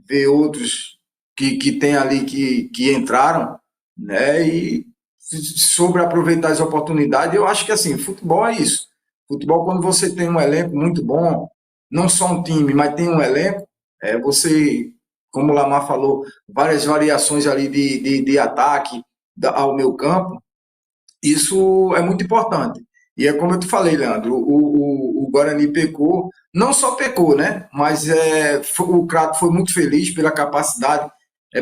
vê outros que tem ali que entraram, né? E sobre aproveitar as oportunidades, eu acho que assim, futebol é isso. Futebol, quando você tem um elenco muito bom, não só um time, mas tem um elenco, você, como o Lamar falou, várias variações ali de ataque ao meu campo, isso é muito importante. E é como eu te falei, Leandro, o Guarani pecou, não só pecou, né? Mas o Crato foi muito feliz pela capacidade,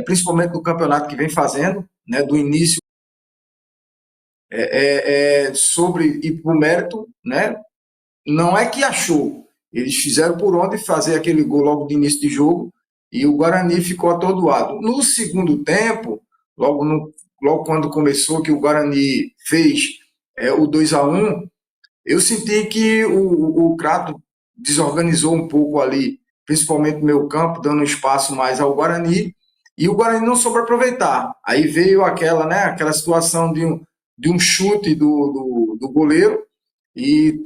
principalmente do campeonato que vem fazendo, né? Do início, sobre e por mérito, né? Não é que achou, eles fizeram por onde fazer aquele gol logo de início de jogo e o Guarani ficou atordoado. No segundo tempo, logo quando começou, que o Guarani fez o 2-1, eu senti que o Crato desorganizou um pouco ali, principalmente no meu campo, dando espaço mais ao Guarani, e o Guarani não soube aproveitar. Aí veio aquela situação de um chute do goleiro, e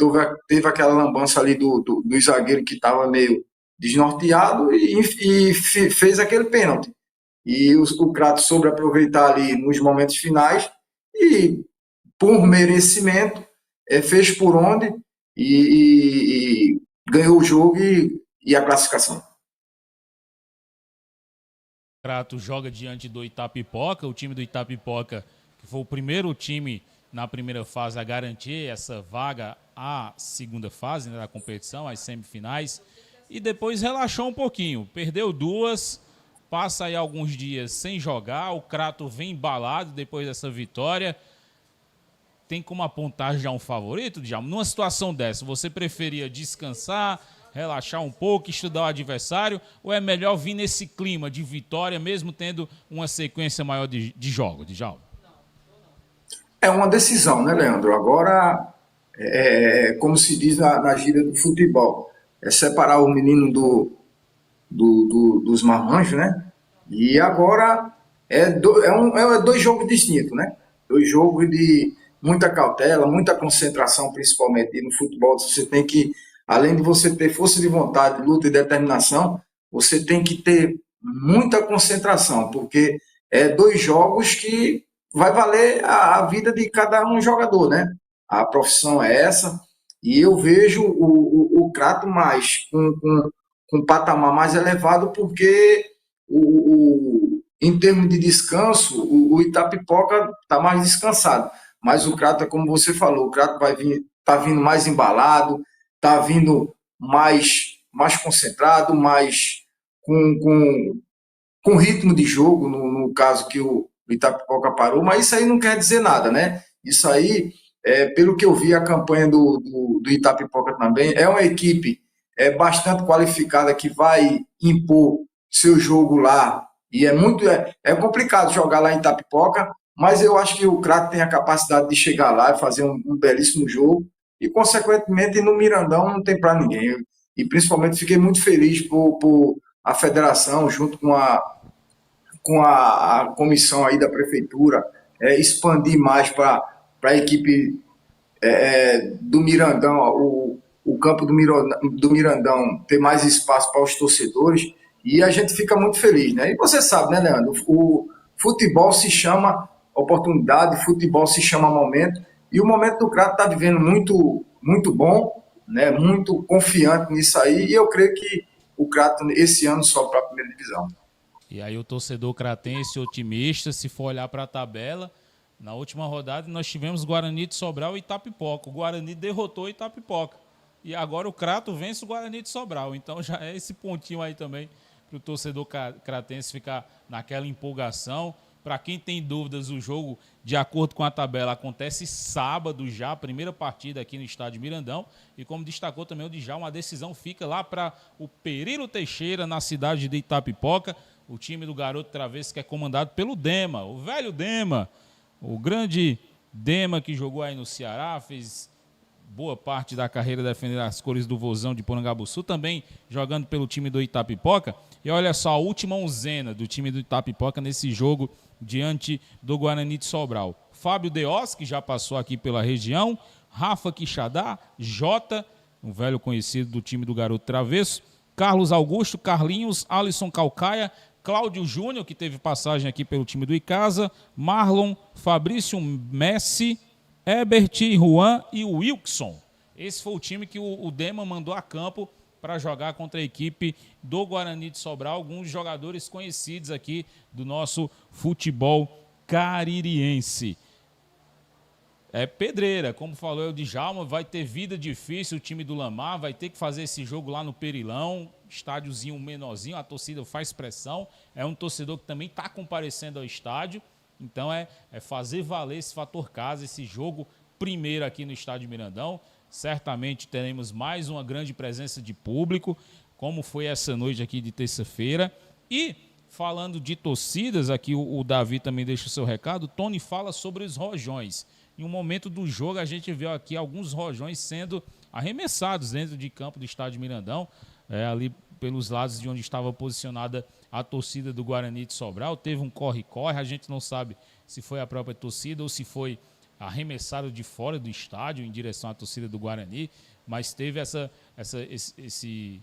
teve aquela lambança ali do zagueiro que estava meio desnorteado e fez aquele pênalti. E o Crato soube aproveitar ali nos momentos finais e, por merecimento, fez por onde e ganhou o jogo e a classificação. O Crato joga diante do Itapipoca, o time do Itapipoca, que foi o primeiro time na primeira fase a garantir essa vaga à segunda fase, né, da competição, às semifinais, e depois relaxou um pouquinho, perdeu duas, passa aí alguns dias sem jogar, o Crato vem embalado depois dessa vitória. Tem como apontar já um favorito, Djalma? Numa situação dessa, você preferia descansar, relaxar um pouco, estudar o adversário, ou é melhor vir nesse clima de vitória, mesmo tendo uma sequência maior de jogo, Djalma? É uma decisão, né, Leandro? Agora, como se diz na gíria do futebol, é separar o menino dos marmanjos, né? E agora dois jogos distintos, né? Dois jogos de muita cautela, muita concentração, principalmente. E no futebol você tem que, além de você ter força de vontade, luta e determinação, você tem que ter muita concentração, porque dois jogos que vai valer a vida de cada um jogador, né? A profissão é essa, e eu vejo o Crato mais com um patamar mais elevado, porque em termos de descanso, o Itapipoca está mais descansado. Mas o Crato, como você falou, o Crato tá vindo mais embalado, está vindo mais concentrado, mais com ritmo de jogo, no caso que o Itapipoca parou, mas isso aí não quer dizer nada, né? Isso aí, pelo que eu vi, a campanha do Itapipoca também, é uma equipe bastante qualificada que vai impor seu jogo lá, e é complicado jogar lá em Itapipoca, mas eu acho que o Crato tem a capacidade de chegar lá e fazer um belíssimo jogo, e consequentemente no Mirandão não tem para ninguém. E principalmente fiquei muito feliz por a federação, junto com a comissão aí da prefeitura, expandir mais para a equipe do Mirandão, o campo do Mirandão ter mais espaço para os torcedores, e a gente fica muito feliz, né? E você sabe, né, Leandro, o futebol se chama oportunidade, futebol se chama momento, e o momento do Crato está vivendo muito, muito bom, né? Muito confiante nisso aí, e eu creio que o Crato esse ano sobe para a primeira divisão. E aí o torcedor cratense otimista, se for olhar para a tabela, Na última rodada nós tivemos Guarani de Sobral e Itapipoca. O Guarani derrotou o Itapipoca. E agora o Crato vence o Guarani de Sobral. Então já é esse pontinho aí também para o torcedor cratense ficar naquela empolgação. Para quem tem dúvidas, o jogo, de acordo com a tabela, acontece sábado já, a primeira partida aqui no estádio Mirandão. E como destacou também o Djalma, a decisão fica lá para o Perilo Teixeira, na cidade de Itapipoca. O time do Garoto Travesso, que é comandado pelo Dema, o velho Dema, o grande Dema que jogou aí no Ceará, fez boa parte da carreira defendendo as cores do Vozão de Porangabuçu, também jogando pelo time do Itapipoca. E olha só, a última onzena do time do Itapipoca nesse jogo diante do Guarani de Sobral. Fábio Deos, que já passou aqui pela região, Rafa Quixadá, Jota, um velho conhecido do time do Garoto Travesso, Carlos Augusto, Carlinhos, Alisson Calcaia, Cláudio Júnior, que teve passagem aqui pelo time do Icasa, Marlon, Fabrício Messi, Ebert, Juan e o Wilson. Esse foi o time que o Dema mandou a campo para jogar contra a equipe do Guarani de Sobral, alguns jogadores conhecidos aqui do nosso futebol caririense. É pedreira, como falou o Djalma, vai ter vida difícil o time do Lamar, vai ter que fazer esse jogo lá no Perilão, estádiozinho menorzinho, a torcida faz pressão, é um torcedor que também está comparecendo ao estádio, então é fazer valer esse fator casa, esse jogo primeiro aqui no estádio Mirandão. Certamente teremos mais uma grande presença de público, como foi essa noite aqui de terça-feira. E falando de torcidas, aqui o Davi também deixa o seu recado, o Tony fala sobre os rojões. Em um momento do jogo a gente viu aqui alguns rojões sendo arremessados dentro de campo do estádio Mirandão, ali pelos lados de onde estava posicionada a torcida do Guarani de Sobral. Teve um corre-corre, a gente não sabe se foi a própria torcida ou se foi arremessado de fora do estádio em direção à torcida do Guarani, mas teve esse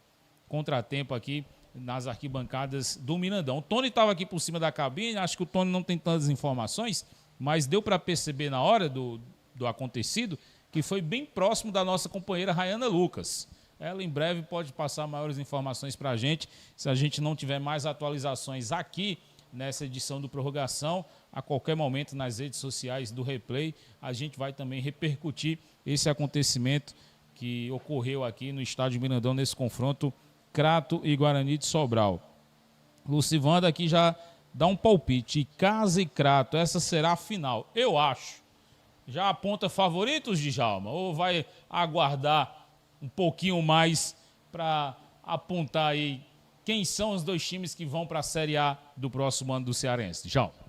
contratempo aqui nas arquibancadas do Mirandão. O Tony estava aqui por cima da cabine, acho que o Tony não tem tantas informações, mas deu para perceber na hora do acontecido que foi bem próximo da nossa companheira Rayana Lucas. Ela em breve pode passar maiores informações para a gente, se a gente não tiver mais atualizações aqui nessa edição do Prorrogação. A qualquer momento nas redes sociais do Replay, a gente vai também repercutir esse acontecimento que ocorreu aqui no estádio Mirandão, nesse confronto Crato e Guarani de Sobral. Lucivanda aqui já dá um palpite, Icasa e Crato, essa será a final, eu acho. Já aponta favoritos, Djalma, ou vai aguardar um pouquinho mais para apontar aí quem são os dois times que vão para a Série A do próximo ano do Cearense? Djalma.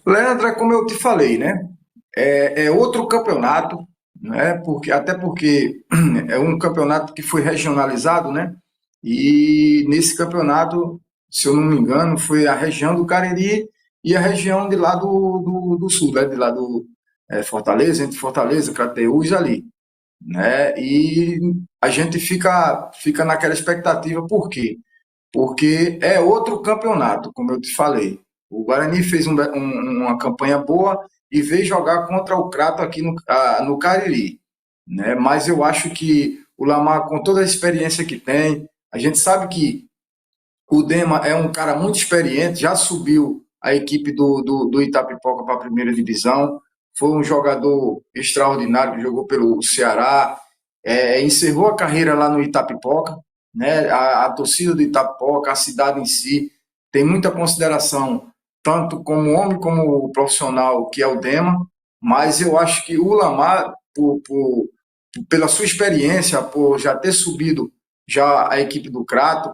Leandro, como eu te falei, né? É outro campeonato, né? Até porque é um campeonato que foi regionalizado, né? E nesse campeonato, se eu não me engano, foi a região do Cariri e a região de lá do sul, né? De lá do Fortaleza, entre Fortaleza, Crateús ali, né? E a gente fica naquela expectativa, por quê? Porque é outro campeonato, como eu te falei. O Guarani fez uma campanha boa e veio jogar contra o Crato aqui no Cariri, né? Mas eu acho que o Lamar, com toda a experiência que tem, a gente sabe que o Dema é um cara muito experiente, já subiu a equipe do Itapipoca para a primeira divisão, foi um jogador extraordinário que jogou pelo Ceará, encerrou a carreira lá no Itapipoca, né? A torcida do Itapipoca, a cidade em si, tem muita consideração, tanto como homem como profissional, que é o Dema, mas eu acho que o Lamar, pela sua experiência, por já ter subido já a equipe do Crato,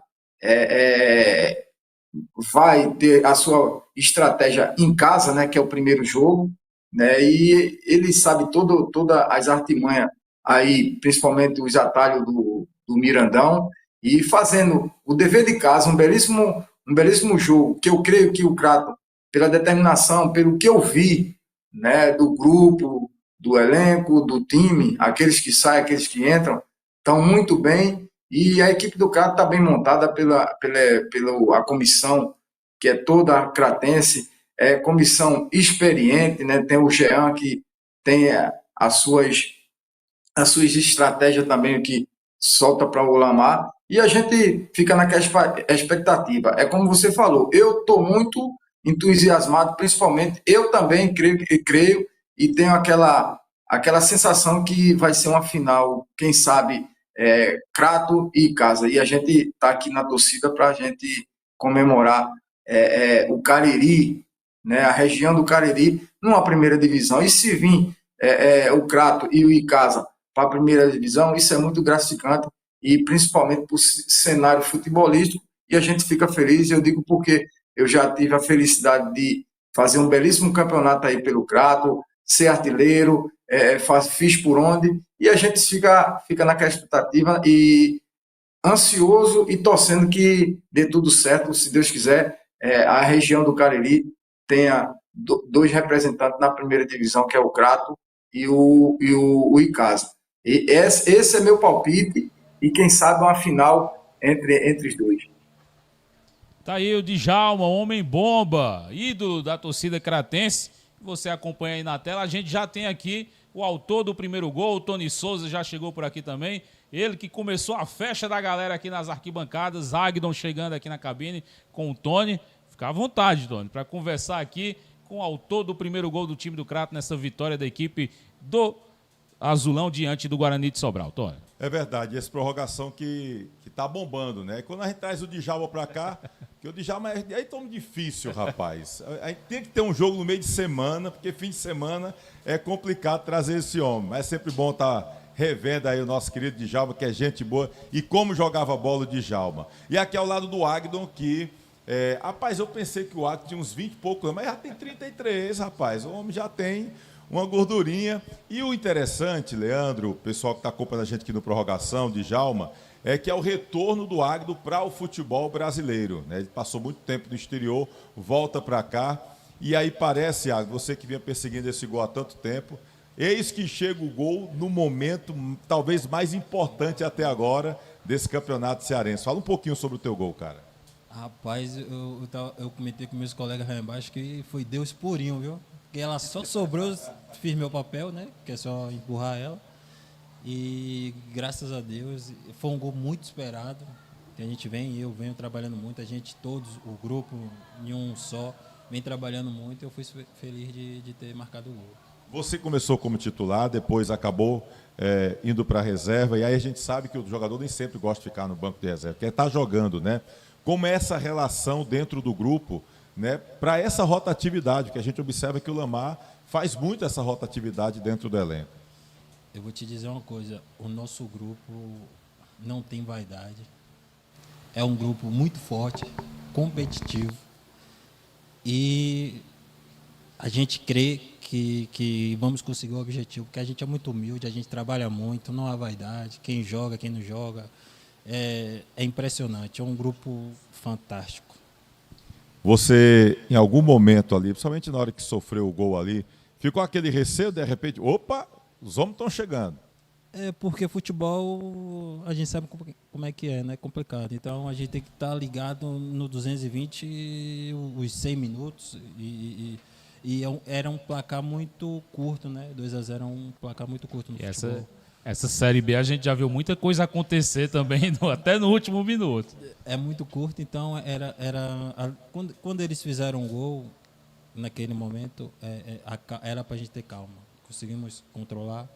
vai ter a sua estratégia em casa, né, que é o primeiro jogo, né, e ele sabe todas as artimanhas aí, principalmente os atalhos do Mirandão, e fazendo o dever de casa, um belíssimo jogo, que eu creio que o Crato, pela determinação, pelo que eu vi, né, do grupo, do elenco, do time, aqueles que saem, aqueles que entram, estão muito bem, e a equipe do Crato está bem montada pela comissão, que é toda cratense, comissão experiente, né, tem o Jean, que tem as suas estratégias também, que solta para o Lamar, e a gente fica naquela expectativa. É como você falou, eu estou muito entusiasmado, principalmente eu também creio e tenho aquela sensação que vai ser uma final, quem sabe, Crato e Casa. E a gente está aqui na torcida para a gente comemorar o Cariri, né, a região do Cariri, numa primeira divisão. E se vir o Crato e o Icasa para a primeira divisão, isso é muito gratificante, e principalmente para o cenário futebolístico, e a gente fica feliz. Eu digo porque eu já tive a felicidade de fazer um belíssimo campeonato aí pelo Crato, ser artilheiro, fiz por onde, e a gente fica naquela expectativa e ansioso e torcendo que dê tudo certo, se Deus quiser, a região do Cariri tenha dois representantes na primeira divisão, que é o Crato e o Icasa. E esse é meu palpite, e quem sabe uma final entre os dois. Tá aí o Djalma, homem bomba, ídolo da torcida cratense. Você acompanha aí na tela. A gente já tem aqui o autor do primeiro gol, o Tony Souza, já chegou por aqui também. Ele que começou a festa da galera aqui nas arquibancadas. Agdon chegando aqui na cabine com o Tony. Fica à vontade, Tony, para conversar aqui com o autor do primeiro gol do time do Crato nessa vitória da equipe do Azulão diante do Guarani de Sobral. Tony. É verdade, essa prorrogação que tá bombando, né? Quando a gente traz o Djalma pra cá, que o Djalma é tão difícil, rapaz. A gente tem que ter um jogo no meio de semana, porque fim de semana é complicado trazer esse homem. Mas é sempre bom estar revendo aí o nosso querido Djalma, que é gente boa, e como jogava bola o Djalma. E aqui ao lado do Agdon, que... rapaz, eu pensei que o Agdon tinha uns 20 e poucos, mas já tem 33, rapaz. O homem já tem uma gordurinha. E o interessante, Leandro, o pessoal que está acompanhando a gente aqui no Prorrogação, Djalma, é que é o retorno do Agdon para o futebol brasileiro, né? Ele passou muito tempo no exterior, volta para cá, e aí parece, Agdon, você que vinha perseguindo esse gol há tanto tempo, eis que chega o gol no momento talvez mais importante até agora desse campeonato cearense. Fala um pouquinho sobre o teu gol, cara. Rapaz, eu comentei com meus colegas lá embaixo que foi Deus purinho, viu? Que ela só sobrou, eu fiz meu papel, né? Que é só empurrar ela. E graças a Deus, foi um gol muito esperado. Que a gente eu venho trabalhando muito, a gente todos, o grupo, em um só, vem trabalhando muito. Eu fui feliz de ter marcado o gol. Você começou como titular, depois acabou indo para a reserva, e aí a gente sabe que o jogador nem sempre gosta de ficar no banco de reserva, quer estar jogando, né? Como é essa relação dentro do grupo, né, para essa rotatividade, que a gente observa que o Lamar faz muito essa rotatividade dentro do elenco? Eu vou te dizer uma coisa, o nosso grupo não tem vaidade, é um grupo muito forte, competitivo, e a gente crê que vamos conseguir o objetivo, porque a gente é muito humilde, a gente trabalha muito, não há vaidade, quem joga, quem não joga, é impressionante, é um grupo fantástico. Você, em algum momento ali, principalmente na hora que sofreu o gol ali, ficou aquele receio, de repente, opa, os homens estão chegando. Porque futebol, a gente sabe como é que é, né? Complicado. Então, a gente tem que estar ligado no 220, os 100 minutos, era um placar muito curto, né? 2-0 é um placar muito curto no futebol. Essa Série B a gente já viu muita coisa acontecer também, até no último minuto. É muito curto, então quando eles fizeram um gol, naquele momento, era para a gente ter calma. Conseguimos controlar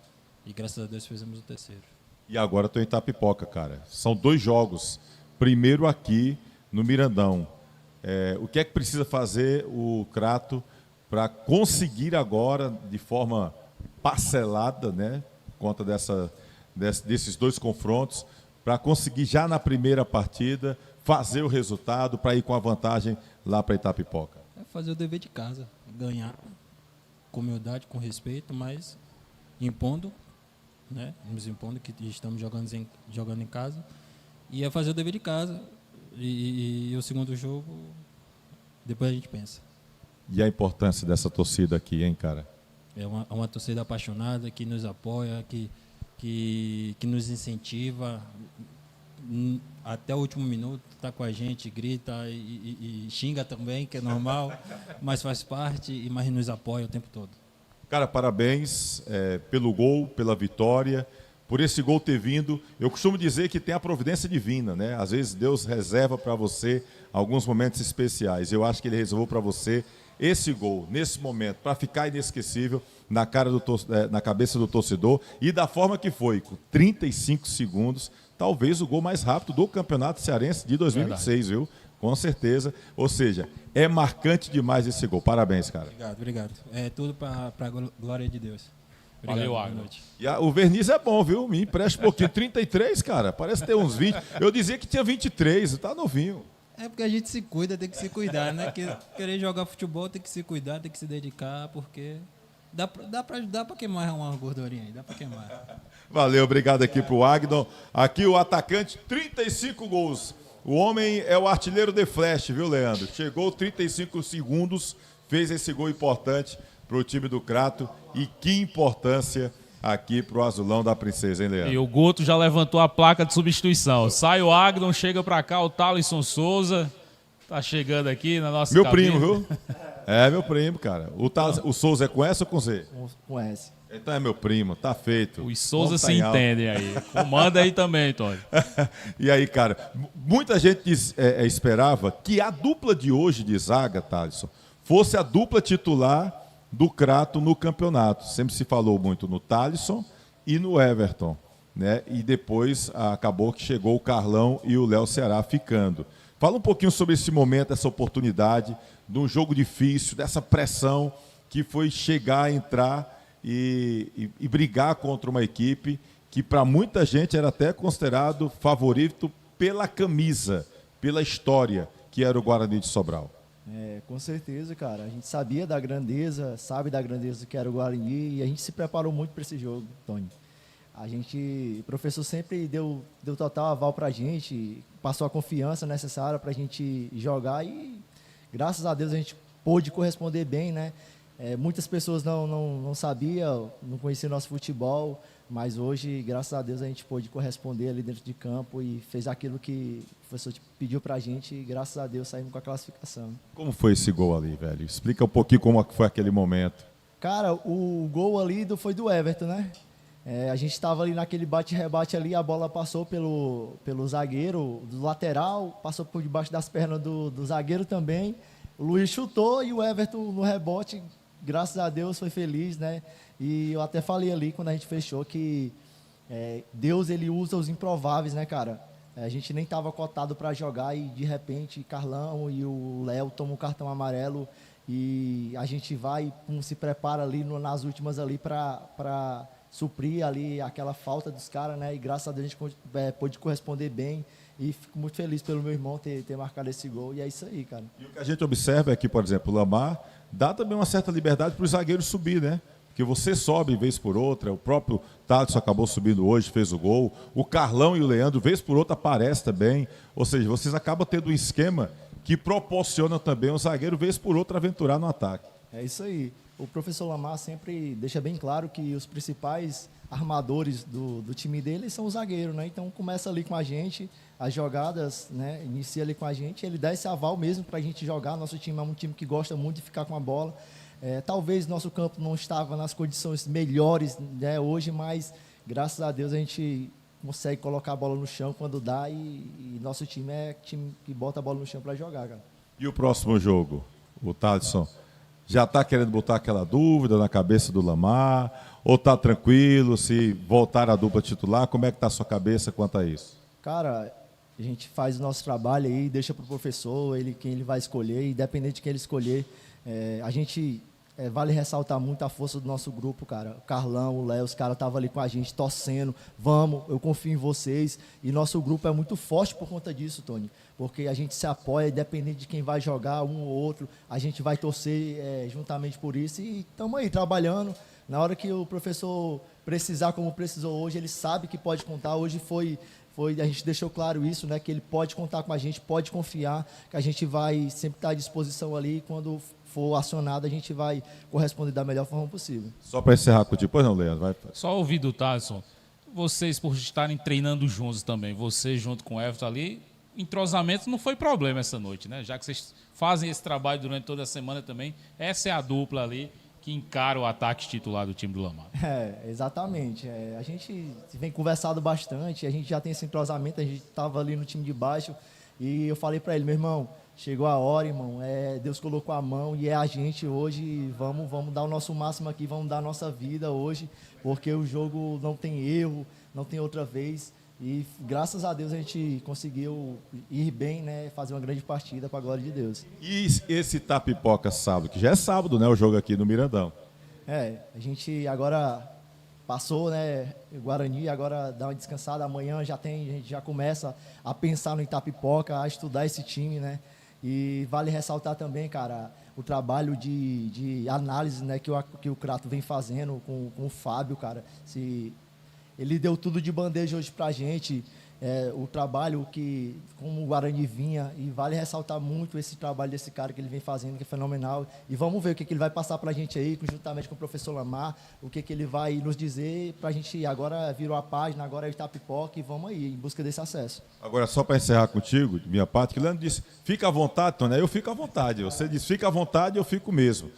e, graças a Deus, fizemos o terceiro. E agora estou em Itapipoca, cara. São 2 jogos. Primeiro aqui no Mirandão. O que é que precisa fazer o Crato para conseguir agora, de forma parcelada, né? Conta desses 2 confrontos, para conseguir já na primeira partida fazer o resultado para ir com a vantagem lá para Itapipoca? Fazer o dever de casa, ganhar com humildade, com respeito, mas impondo, né? Nos impondo que estamos jogando em casa, e fazer o dever de casa, e o segundo jogo depois a gente pensa. E a importância dessa torcida aqui, hein, cara? É uma torcida apaixonada, que nos apoia, que nos incentiva, até o último minuto, está com a gente, grita e xinga também, que é normal, mas faz parte, mas nos apoia o tempo todo. Cara, parabéns pelo gol, pela vitória, por esse gol ter vindo. Eu costumo dizer que tem a providência divina, né? Às vezes Deus reserva para você alguns momentos especiais. Eu acho que ele reservou para você esse gol, nesse momento, para ficar inesquecível na cabeça do torcedor e da forma que foi, com 35 segundos, talvez o gol mais rápido do Campeonato Cearense de 2026, viu? Com certeza. Ou seja, é marcante demais esse gol. Parabéns, cara. Obrigado. É tudo para a glória de Deus. Obrigado, Valeu, boa Agno. noite. E o verniz é bom, viu? Me empresta um pouquinho. 33, cara. Parece ter uns 20. Eu dizia que tinha 23. Tá novinho. É porque a gente se cuida, tem que se cuidar, né? Querer jogar futebol tem que se cuidar, tem que se dedicar, porque dá pra queimar uma gordurinha aí, dá pra queimar. Valeu, obrigado aqui pro Agno. Aqui o atacante, 35 gols. O homem é o artilheiro de flash, viu, Leandro? Chegou 35 segundos, fez esse gol importante pro time do Crato. E que importância aqui pro azulão da Princesa, hein, Leandro? E o Guto já levantou a placa de substituição. Sai o Agno, chega pra cá o Thalisson Souza. Tá chegando aqui na nossa Meu cabine. primo, viu? É, meu primo, cara. O Souza é com S ou com Z? Com S. Então é meu primo, tá feito. Os Souza Vamos se tá em alta. entendem aí. Comanda aí também, Tony. E aí, cara, muita gente esperava que a dupla de hoje de zaga, Thalisson, fosse a dupla titular do Crato no campeonato. Sempre se falou muito no Thalisson e no Everton, né? E depois acabou que chegou o Carlão e o Léo Ceará ficando. Fala um pouquinho sobre esse momento, essa oportunidade, de um jogo difícil, dessa pressão que foi chegar, entrar e brigar contra uma equipe que para muita gente era até considerado favorito pela camisa, pela história, que era o Guarani de Sobral. Com certeza, cara. A gente sabia da grandeza, sabe da grandeza que era o Guarani e a gente se preparou muito para esse jogo, Tony. O professor sempre deu total aval para a gente, passou a confiança necessária para a gente jogar e, graças a Deus, a gente pôde corresponder bem, né? Muitas pessoas não sabiam, não conheciam nosso futebol, mas hoje, graças a Deus, a gente pôde corresponder ali dentro de campo e fez aquilo que o professor pediu pra gente e, graças a Deus, saímos com a classificação. Como foi esse gol ali, velho? Explica um pouquinho como foi aquele momento. Cara, o gol ali foi do Everton, né? A gente estava ali naquele bate-rebate ali, a bola passou pelo zagueiro, do lateral, passou por debaixo das pernas do zagueiro também. O Luiz chutou e o Everton no rebote, graças a Deus, foi feliz, né? E eu até falei ali, quando a gente fechou, que Deus, ele usa os improváveis, né, cara? A gente nem estava cotado para jogar e, de repente, Carlão e o Léo tomam um cartão amarelo e a gente vai, se prepara ali nas últimas ali para suprir ali aquela falta dos caras, né? E graças a Deus a gente pôde corresponder bem e fico muito feliz pelo meu irmão ter marcado esse gol e é isso aí, cara. E o que a gente observa é que, por exemplo, o Lamar dá também uma certa liberdade para os zagueiros subir, né? Porque você sobe vez por outra, o próprio Thalisson acabou subindo hoje, fez o gol, o Carlão e o Leandro, vez por outra, aparece também. Ou seja, vocês acabam tendo um esquema que proporciona também o zagueiro, vez por outra, aventurar no ataque. É isso aí. O professor Lamar sempre deixa bem claro que os principais armadores do time dele são os zagueiros, né? Então começa ali com a gente, as jogadas, né? Inicia ali com a gente, ele dá esse aval mesmo para a gente jogar. Nosso time é um time que gosta muito de ficar com a bola. Talvez nosso campo não estava nas condições melhores, né, hoje, mas graças a Deus a gente consegue colocar a bola no chão quando dá e nosso time é time que bota a bola no chão para jogar, cara. E o próximo jogo, o Thalisson, já está querendo botar aquela dúvida na cabeça do Lamar? Ou está tranquilo se voltar a dupla titular? Como é que está a sua cabeça quanto a isso? Cara, a gente faz o nosso trabalho aí, deixa para o professor, quem ele vai escolher, independente de quem ele escolher. A gente vale ressaltar muito a força do nosso grupo, cara. O Carlão, o Léo, os caras estavam ali com a gente, torcendo. Vamos, eu confio em vocês. E nosso grupo é muito forte por conta disso, Tony. Porque a gente se apoia, independente de quem vai jogar, um ou outro. A gente vai torcer juntamente por isso. E estamos aí, trabalhando. Na hora que o professor precisar, como precisou hoje, ele sabe que pode contar. Hoje a gente deixou claro isso, né? Que ele pode contar com a gente, pode confiar, que a gente vai sempre estar à disposição ali. Quando for acionado, a gente vai corresponder da melhor forma possível. Só para encerrar contigo, pois não, Leandro? Vai. Só ouvir do Thalisson, vocês por estarem treinando juntos também, você junto com o Everton ali, entrosamento não foi problema essa noite, né? Já que vocês fazem esse trabalho durante toda a semana também, essa é a dupla ali que encara o ataque titular do time do Lamar. Exatamente. A gente vem conversado bastante, a gente já tem esse entrosamento, a gente estava ali no time de baixo e eu falei para ele, meu irmão, chegou a hora, irmão, Deus colocou a mão e é a gente hoje, vamos dar o nosso máximo aqui, vamos dar a nossa vida hoje, porque o jogo não tem erro, não tem outra vez. E graças a Deus a gente conseguiu ir bem, né? Fazer uma grande partida para a glória de Deus. E esse Itapipoca sábado, que já é sábado, né? O jogo aqui no Mirandão. A gente agora passou, né? O Guarani, agora dá uma descansada. Amanhã a gente já começa a pensar no Itapipoca, a estudar esse time, né? E vale ressaltar também, cara, o trabalho de análise, né? Que o Crato vem fazendo com o Fábio, cara. Ele deu tudo de bandeja hoje pra gente, o trabalho que, como o Guarani vinha, e vale ressaltar muito esse trabalho desse cara que ele vem fazendo, que é fenomenal. E vamos ver o que ele vai passar pra gente aí, juntamente com o professor Lamar, o que ele vai nos dizer pra gente, agora virou a página, agora é Itapipoca e vamos aí, em busca desse acesso. Agora, só para encerrar contigo, de minha parte, que o Leandro disse, fica à vontade, Tony, eu fico à vontade. Você disse, fica à vontade, eu fico mesmo.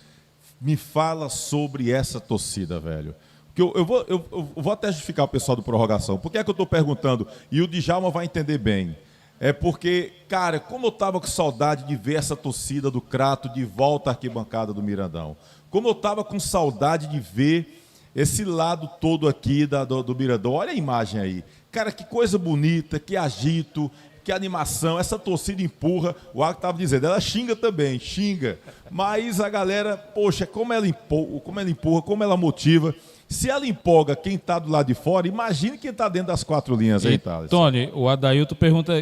Me fala sobre essa torcida, velho. Eu vou até justificar o pessoal do Prorrogação. Por que é que eu estou perguntando? E o Djalma vai entender bem. É porque, cara, como eu estava com saudade de ver essa torcida do Crato de volta à arquibancada do Mirandão. Como eu estava com saudade de ver esse lado todo aqui do Mirandão. Olha a imagem aí. Cara, que coisa bonita, que agito, que animação. Essa torcida empurra. O Arco estava dizendo, ela xinga também, xinga. Mas a galera, poxa, como ela empurra, como ela motiva. Se ela empolga quem está do lado de fora, imagine quem está dentro das quatro linhas aí, Thales. Tony, o Adailton pergunta,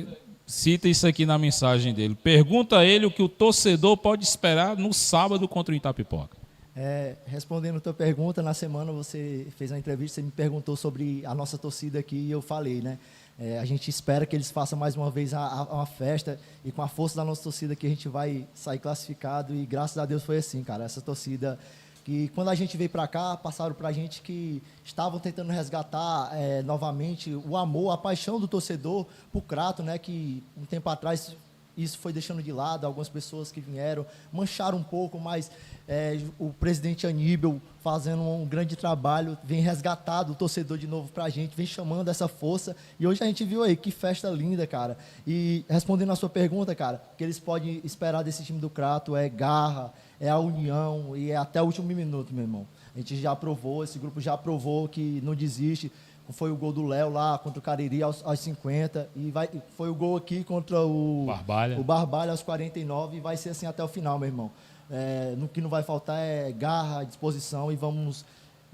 cita isso aqui na mensagem dele. Pergunta a ele o que o torcedor pode esperar no sábado contra o Itapipoca. Respondendo a tua pergunta, na semana você fez uma entrevista, você me perguntou sobre a nossa torcida aqui e eu falei, né? A gente espera que eles façam mais uma vez uma festa e com a força da nossa torcida que a gente vai sair classificado e graças a Deus foi assim, cara. Essa torcida que quando a gente veio para cá, passaram para a gente que estavam tentando resgatar novamente o amor, a paixão do torcedor por Crato, né? Que um tempo atrás isso foi deixando de lado, algumas pessoas que vieram mancharam um pouco, mas o presidente Aníbal fazendo um grande trabalho, vem resgatado o torcedor de novo para a gente, vem chamando essa força, e hoje a gente viu aí, que festa linda, cara. E respondendo a sua pergunta, cara, o que eles podem esperar desse time do Crato é garra, é a união, e é até o último minuto, meu irmão. A gente já provou, esse grupo já provou que não desiste. Foi o gol do Léo lá contra o Cariri aos 50 e foi o gol aqui contra o Barbalha aos 49 e vai ser assim até o final, meu irmão. No que não vai faltar é garra, disposição e vamos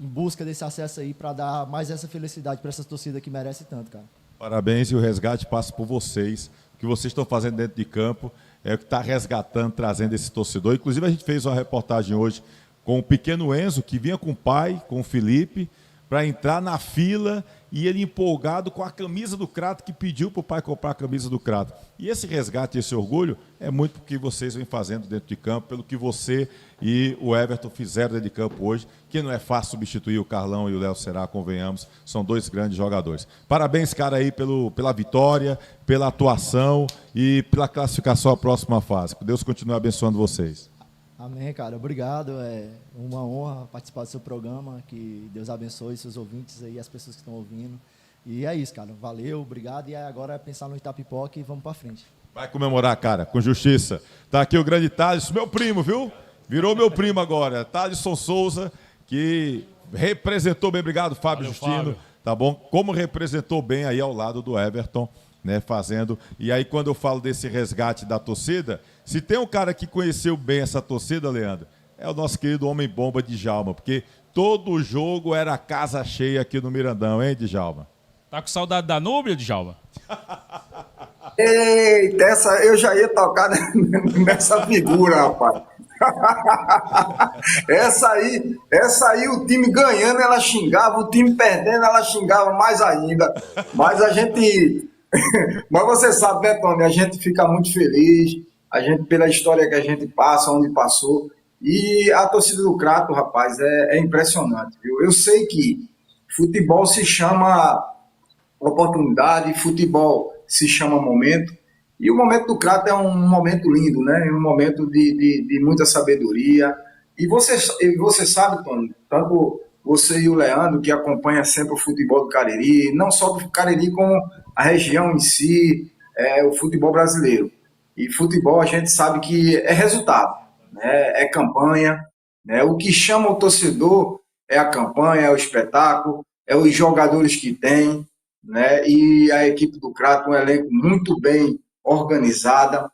em busca desse acesso aí para dar mais essa felicidade para essa torcida que merece tanto, cara. Parabéns e o resgate passa por vocês. O que vocês estão fazendo dentro de campo é o que está resgatando, trazendo esse torcedor. Inclusive a gente fez uma reportagem hoje com o pequeno Enzo, que vinha com o pai, com o Felipe, para entrar na fila e ele empolgado com a camisa do Crato, que pediu para o pai comprar a camisa do Crato. E esse resgate, esse orgulho, é muito porque vocês vêm fazendo dentro de campo, pelo que você e o Everton fizeram dentro de campo hoje, que não é fácil substituir o Carlão e o Léo Será, convenhamos, são dois grandes jogadores. Parabéns, cara, aí pela vitória, pela atuação e pela classificação à próxima fase. Que Deus continue abençoando vocês. Amém, cara. Obrigado. É uma honra participar do seu programa. Que Deus abençoe seus ouvintes aí, as pessoas que estão ouvindo. E é isso, cara. Valeu, obrigado. E agora é pensar no Itapipoca e vamos pra frente. Vai comemorar, cara, com justiça. Tá aqui o grande Thales, meu primo, viu? Virou meu primo agora. Thaleson Souza, que representou bem. Obrigado, Fábio Justino. Fábio. Tá bom? Como representou bem aí ao lado do Everton, né, fazendo. E aí, quando eu falo desse resgate da torcida, se tem um cara que conheceu bem essa torcida, Leandro, é o nosso querido homem-bomba Djalma, porque todo jogo era casa cheia aqui no Mirandão, hein, Djalma? Tá com saudade da Núbia, Djalma? Eita, eu já ia tocar nessa figura, rapaz. Essa aí, o time ganhando, ela xingava, o time perdendo, ela xingava mais ainda. Mas a gente... Mas você sabe, né, Tony? A gente fica muito feliz, a gente, pela história que a gente passa, onde passou. E a torcida do Crato, rapaz, é impressionante. Eu sei que futebol se chama oportunidade, futebol se chama momento. E o momento do Crato é um momento lindo, né? É um momento de muita sabedoria. E você sabe, Tony, tanto você e o Leandro, que acompanha sempre o futebol do Cariri, não só do Cariri, como a região em si, o futebol brasileiro. E futebol a gente sabe que é resultado, né? É campanha, né? O que chama o torcedor é a campanha, é o espetáculo, é os jogadores que tem, né? E a equipe do Crato, um elenco muito bem organizada,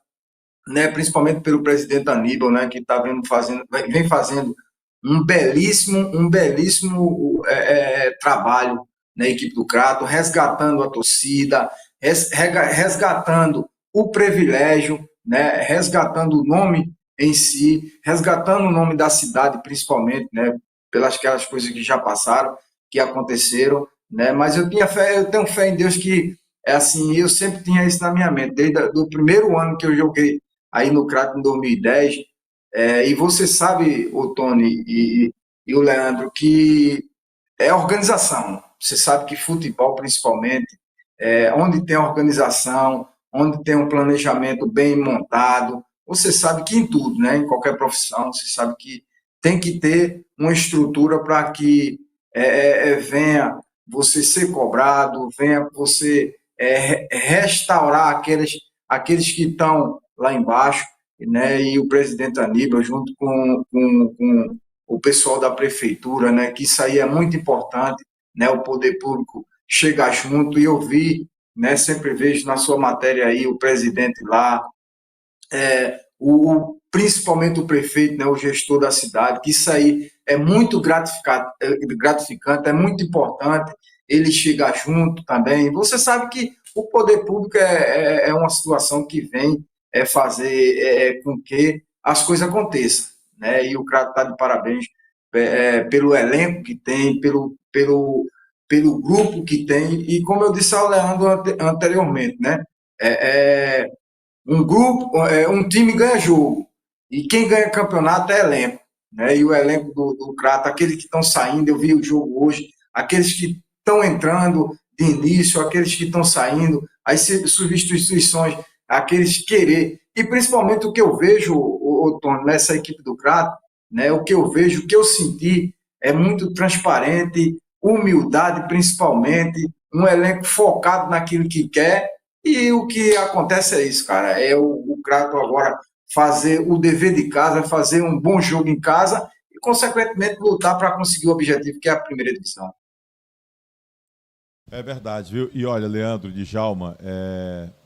né, principalmente pelo presidente Aníbal, né, que vem fazendo um belíssimo trabalho na equipe do Crato, resgatando a torcida, resgatando o privilégio, né, resgatando o nome em si, resgatando o nome da cidade, principalmente, né, pelas aquelas coisas que já passaram, que aconteceram, né, mas eu tenho fé em Deus que é assim, eu sempre tinha isso na minha mente, desde o primeiro ano que eu joguei aí no Crato em 2010, e você sabe, o Tony e o Leandro, que é organização. Você sabe que futebol, principalmente, onde tem organização, onde tem um planejamento bem montado, você sabe que em tudo, né, em qualquer profissão, você sabe que tem que ter uma estrutura para que venha você ser cobrado, venha você restaurar aqueles que estão lá embaixo, né, e o presidente Aníbal, junto com o pessoal da prefeitura, né, que isso aí é muito importante, né, o poder público chegar junto, e eu vi, né, sempre vejo na sua matéria aí o presidente lá, principalmente o prefeito, né, o gestor da cidade, que isso aí é muito gratificante, é muito importante ele chegar junto também. Você sabe que o poder público é uma situação que vem fazer com que as coisas aconteçam, né? E o Crato está de parabéns pelo elenco que tem, pelo grupo que tem, e como eu disse ao Leandro anteriormente, né? Um time ganha jogo, e quem ganha campeonato é elenco, né? E o elenco do Crato, aqueles que estão saindo, eu vi o jogo hoje, aqueles que estão entrando de início, aqueles que estão saindo, as substituições, aqueles querer, e principalmente o que eu vejo, Tony, nessa equipe do Crato, né, o que eu vejo, o que eu senti é muito transparente, humildade principalmente, um elenco focado naquilo que quer, e o que acontece é isso, cara, é o Crato agora fazer o dever de casa, fazer um bom jogo em casa e, consequentemente, lutar para conseguir o objetivo, que é a primeira divisão. É verdade, viu? E olha, Leandro, Djalma,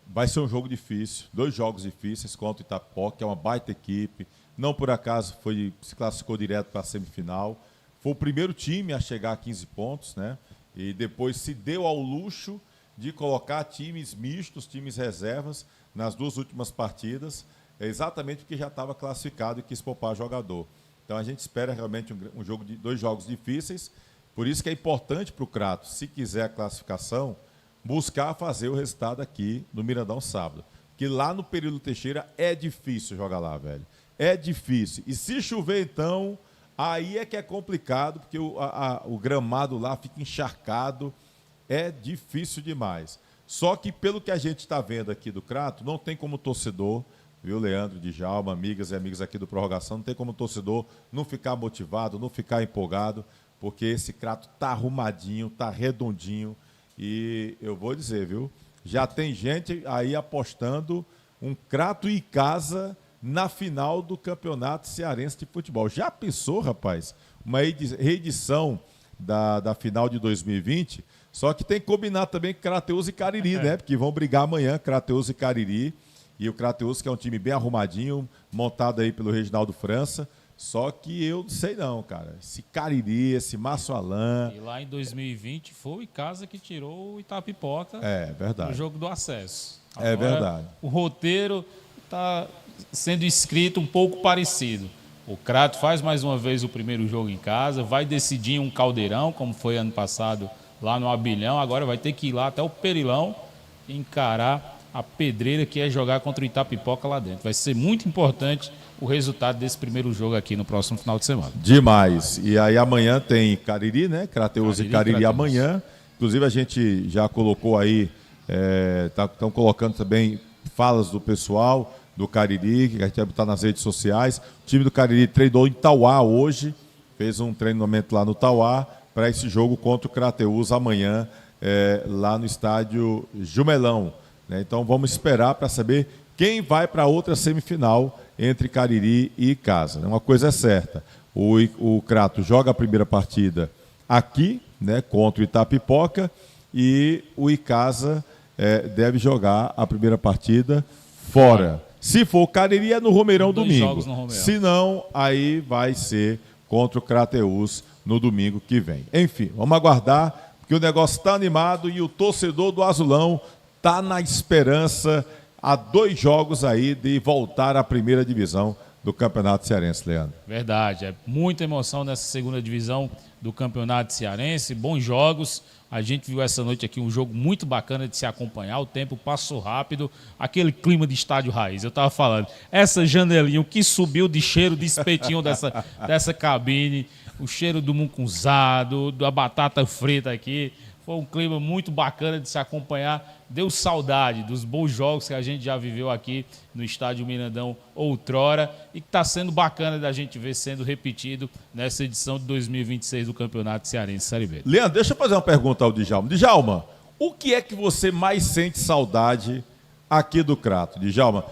vai ser um jogo difícil, 2 jogos difíceis contra o Itapipoca, que é uma baita equipe. Não por acaso se classificou direto para a semifinal. Foi o primeiro time a chegar a 15 pontos, né? E depois se deu ao luxo de colocar times mistos, times reservas, nas 2 últimas partidas, exatamente porque já estava classificado e quis poupar jogador. Então a gente espera realmente um jogo de 2 jogos difíceis. Por isso que é importante para o Crato, se quiser a classificação, buscar fazer o resultado aqui no Mirandão sábado. Que lá no Período Teixeira é difícil jogar lá, velho. É difícil. E se chover, então, aí é que é complicado, porque o gramado lá fica encharcado. É difícil demais. Só que pelo que a gente está vendo aqui do Crato, não tem como torcedor, viu, Leandro, Djalma, amigas e amigos aqui do Prorrogação, não tem como torcedor não ficar motivado, não ficar empolgado, porque esse Crato tá arrumadinho, tá redondinho, e eu vou dizer, viu, já tem gente aí apostando um Crato em casa na final do Campeonato Cearense de Futebol. Já pensou, rapaz, uma reedição da final de 2020, só que tem que combinar também com Crateus e Cariri, né, porque vão brigar amanhã, Crateus e Cariri, e o Crateus, que é um time bem arrumadinho, montado aí pelo Reginaldo França. Só que eu não sei não, cara. Esse Cariri, esse Márcio Alain... E lá em 2020 foi o Icasa que tirou o Itapipoca verdade. no jogo do acesso. Agora, verdade. O roteiro está sendo escrito um pouco parecido. O Crato faz mais uma vez o primeiro jogo em casa, vai decidir um caldeirão, como foi ano passado lá no Abilhão. Agora vai ter que ir lá até o Perilão e encarar a pedreira que é jogar contra o Itapipoca lá dentro. Vai ser muito importante o resultado desse primeiro jogo aqui no próximo final de semana. Demais. E aí amanhã tem Cariri, né? Crateus e Cariri amanhã. Inclusive a gente já colocou aí, estão colocando também falas do pessoal do Cariri, que a gente vai botar nas redes sociais. O time do Cariri treinou em Tauá hoje, fez um treinamento lá no Tauá para esse jogo contra o Crateús amanhã, lá no estádio Jumelão, né? Então vamos esperar para saber quem vai para outra semifinal entre Cariri e Icasa. Uma coisa é certa, o Crato joga a primeira partida aqui, né, contra o Itapipoca, e o Icasa deve jogar a primeira partida fora. Se for o Cariri, é no Romeirão domingo. Se não, aí vai ser contra o Crateús no domingo que vem. Enfim, vamos aguardar, porque o negócio está animado e o torcedor do Azulão está na esperança, há 2 jogos aí, de voltar à primeira divisão do Campeonato Cearense, Leandro. Verdade, é muita emoção nessa segunda divisão do Campeonato Cearense, bons jogos. A gente viu essa noite aqui um jogo muito bacana de se acompanhar, o tempo passou rápido, aquele clima de estádio raiz, eu estava falando, essa janelinha, o que subiu de cheiro de espetinho dessa cabine, o cheiro do mucunzado, da batata frita aqui, foi um clima muito bacana de se acompanhar, deu saudade dos bons jogos que a gente já viveu aqui no estádio Mirandão outrora e que está sendo bacana da gente ver sendo repetido nessa edição de 2026 do Campeonato Cearense Série B. Leandro, deixa eu fazer uma pergunta ao Djalma. Djalma, o que é que você mais sente saudade aqui do Crato? Djalma,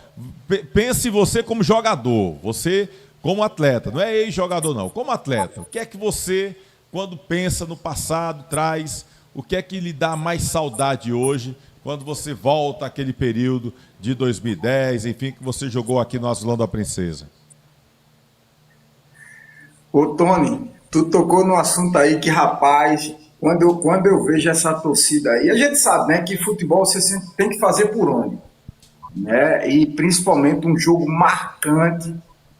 pense você como jogador, você como atleta, não é ex-jogador não, como atleta. O que é que você, quando pensa no passado, traz, o que é que lhe dá mais saudade hoje, quando você volta àquele período de 2010, enfim, que você jogou aqui no Azulão da Princesa? Ô, Tony, tu tocou num assunto aí que, rapaz, quando eu vejo essa torcida aí, a gente sabe, né, que futebol você sempre tem que fazer por onde, né, e principalmente um jogo marcante,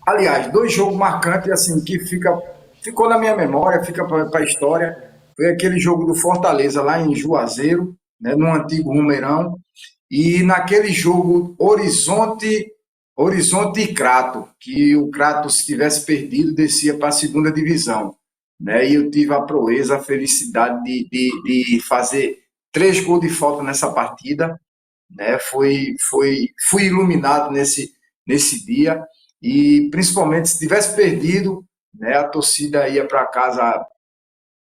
aliás, 2 jogos marcantes, assim, que ficou na minha memória, fica para a história, foi aquele jogo do Fortaleza lá em Juazeiro, né, no antigo Romeirão, e naquele jogo Horizonte e Crato, que o Crato, se tivesse perdido, descia para a segunda divisão, né, e eu tive a proeza, a felicidade de fazer 3 gols de falta nessa partida, né, fui iluminado nesse dia, e principalmente se tivesse perdido, né, a torcida ia para casa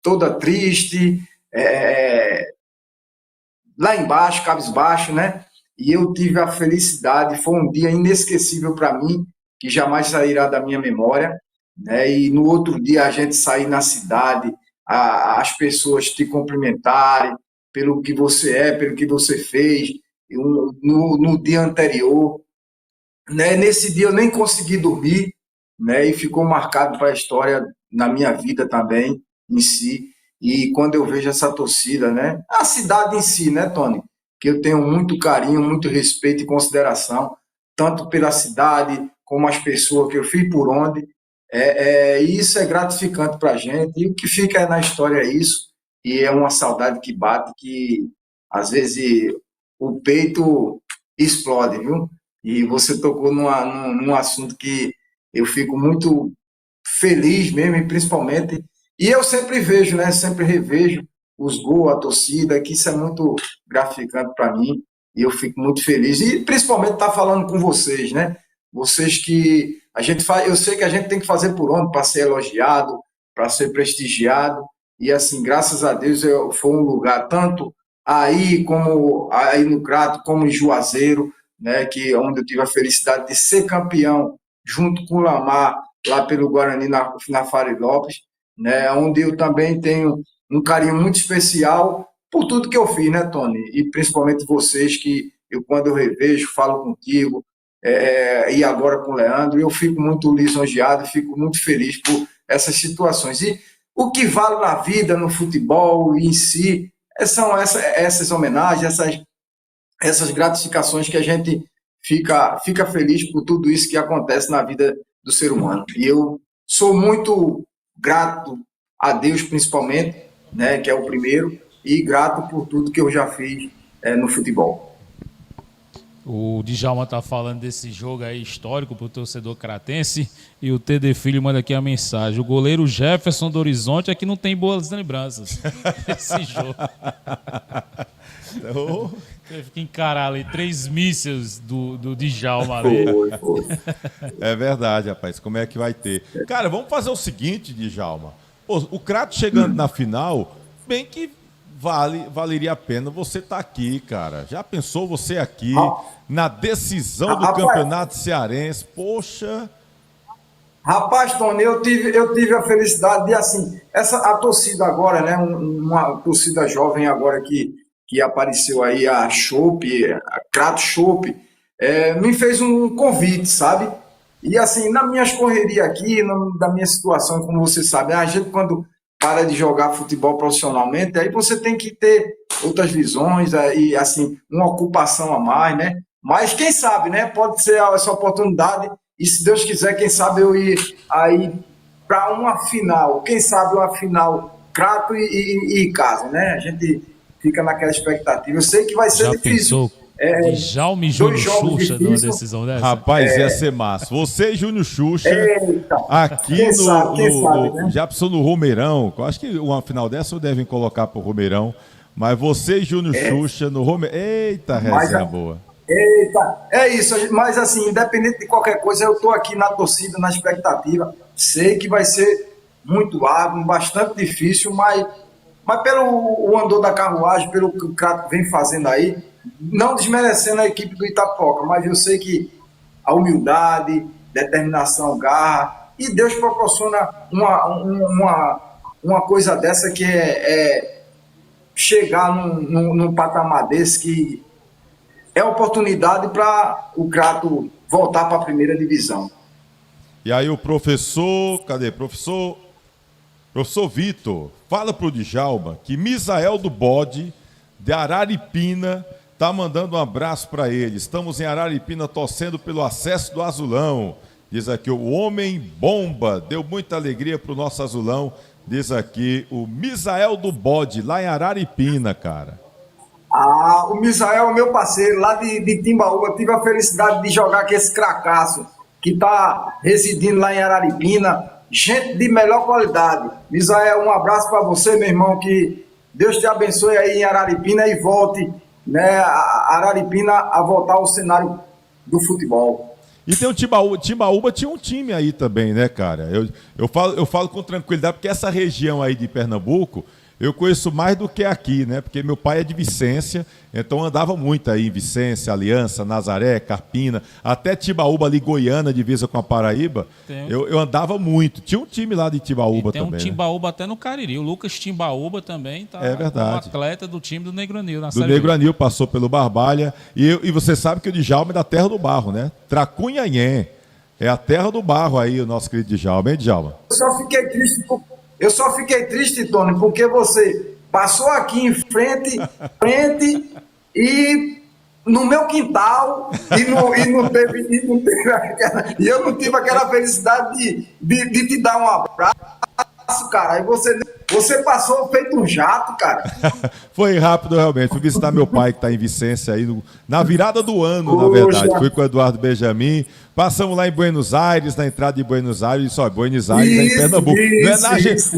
toda triste, lá embaixo, cabisbaixo, né? E eu tive a felicidade, foi um dia inesquecível para mim, que jamais sairá da minha memória, né? E no outro dia a gente sair na cidade, as pessoas te cumprimentarem pelo que você é, pelo que você fez no dia anterior, né? Nesse dia eu nem consegui dormir, né? E ficou marcado para a história na minha vida também, em si. E quando eu vejo essa torcida, né? A cidade em si, né, Tony? Que eu tenho muito carinho, muito respeito e consideração, tanto pela cidade, como as pessoas que eu fiz por onde. E isso é gratificante para a gente. E o que fica na história é isso. E é uma saudade que bate, que às vezes o peito explode, viu? E você tocou num assunto que eu fico muito feliz mesmo, e principalmente... E eu sempre vejo, né? Sempre revejo os gols, a torcida, que isso é muito gratificante para mim. E eu fico muito feliz. E principalmente estar falando com vocês, né? Vocês que a gente faz, eu sei que a gente tem que fazer por onde para ser elogiado, para ser prestigiado. E assim, graças a Deus, foi um lugar tanto aí como aí no Crato, como em Juazeiro, né? Que onde eu tive a felicidade de ser campeão junto com o Lamar lá pelo Guarani na Faria Lopes. Né, onde eu também tenho um carinho muito especial por tudo que eu fiz, né, Tony? E principalmente vocês, que quando eu revejo, falo contigo, e agora com o Leandro, eu fico muito lisonjeado, fico muito feliz por essas situações. E o que vale na vida, no futebol em si, são essas homenagens, essas gratificações que a gente fica feliz por tudo isso que acontece na vida do ser humano. E eu sou muito grato a Deus, principalmente, né, que é o primeiro, e grato por tudo que eu já fiz no futebol. O Djalma está falando desse jogo aí histórico para o torcedor cratense, e o TD Filho manda aqui a mensagem: o goleiro Jefferson do Horizonte é que não tem boas lembranças desse jogo. Então, Teve que encarar ali 3 mísseis do Djalma ali. Foi. É verdade, rapaz. Como é que vai ter? Cara, vamos fazer o seguinte, Djalma. Pô, o Crato chegando na final, bem que valeria a pena você estar aqui, cara. Já pensou você aqui na decisão do Campeonato Cearense? Poxa... Rapaz, Tony, eu tive a felicidade de, assim, a torcida agora, né, uma torcida jovem agora que apareceu aí, a Chopp, a Crato Chopp, me fez um convite, sabe? E, assim, nas minhas correrias aqui, da minha situação, como você sabe, a gente quando para de jogar futebol profissionalmente, aí você tem que ter outras visões, e, assim, uma ocupação a mais, né? Mas quem sabe, né? Pode ser essa oportunidade. E se Deus quiser, quem sabe eu ir aí para uma final. Quem sabe uma final Crato e casa, né? A gente fica naquela expectativa. Eu sei que vai ser Já difícil. Pensou? Djalma e Júnior Xuxa numa decisão dessa? Rapaz, ia ser massa. Você e Júnior Xuxa aqui quem sabe, né? já pensou no Romeirão. Eu acho que uma final dessa devem colocar pro Romeirão. Mas você e Júnior Xuxa no Romeirão. Eita, resenha boa. Eita, é isso, mas assim, independente de qualquer coisa, eu estou aqui na torcida, na expectativa. Sei que vai ser muito árduo, bastante difícil, mas pelo o andor da carruagem, pelo que o Crato vem fazendo aí, não desmerecendo a equipe do Itapoca, mas eu sei que a humildade, determinação, garra, e Deus proporciona uma coisa dessa que é chegar num patamar desse que é oportunidade para o Crato voltar para a primeira divisão. E aí o professor, cadê? Professor Vitor, fala pro Djalma que Misael do Bode, de Araripina, tá mandando um abraço para ele. Estamos em Araripina torcendo pelo acesso do Azulão. Diz aqui, o homem bomba, deu muita alegria pro nosso Azulão. Diz aqui o Misael do Bode, lá em Araripina, cara. O Misael é meu parceiro, lá de Timbaúba. Tive a felicidade de jogar com esse cracaço que está residindo lá em Araripina. Gente de melhor qualidade. Misael, um abraço para você, meu irmão. Que Deus te abençoe aí em Araripina e volte, né, a Araripina a voltar ao cenário do futebol. E tem o Timbaúba tinha um time aí também, né, cara? Eu falo com tranquilidade, porque essa região aí de Pernambuco eu conheço mais do que aqui, né? Porque meu pai é de Vicência, então andava muito aí em Vicência, Aliança, Nazaré, Carpina, até Timbaúba ali, Goiânia, divisa com a Paraíba. Eu andava muito. Tinha um time lá de Timbaúba também. Tem um Timbaúba, né? Até no Cariri. O Lucas Timbaúba também tá um atleta do time do Negro Anil. Do Negro Anil, passou pelo Barbalha. E você sabe que o Djalma é da terra do barro, né? Tracunhanhé. É a terra do barro aí, o nosso querido Djalma, hein, Djalma? Eu só fiquei triste, Tony, porque você passou aqui em frente e no meu quintal e eu não tive aquela felicidade de te dar um abraço, cara. Aí você passou feito um jato, cara. Foi rápido, realmente. Fui visitar meu pai, que está em Vicência, aí na virada do ano, na verdade. Fui com o Eduardo Benjamin. Passamos lá em Buenos Aires, na entrada de Buenos Aires. Só Buenos Aires é em Pernambuco.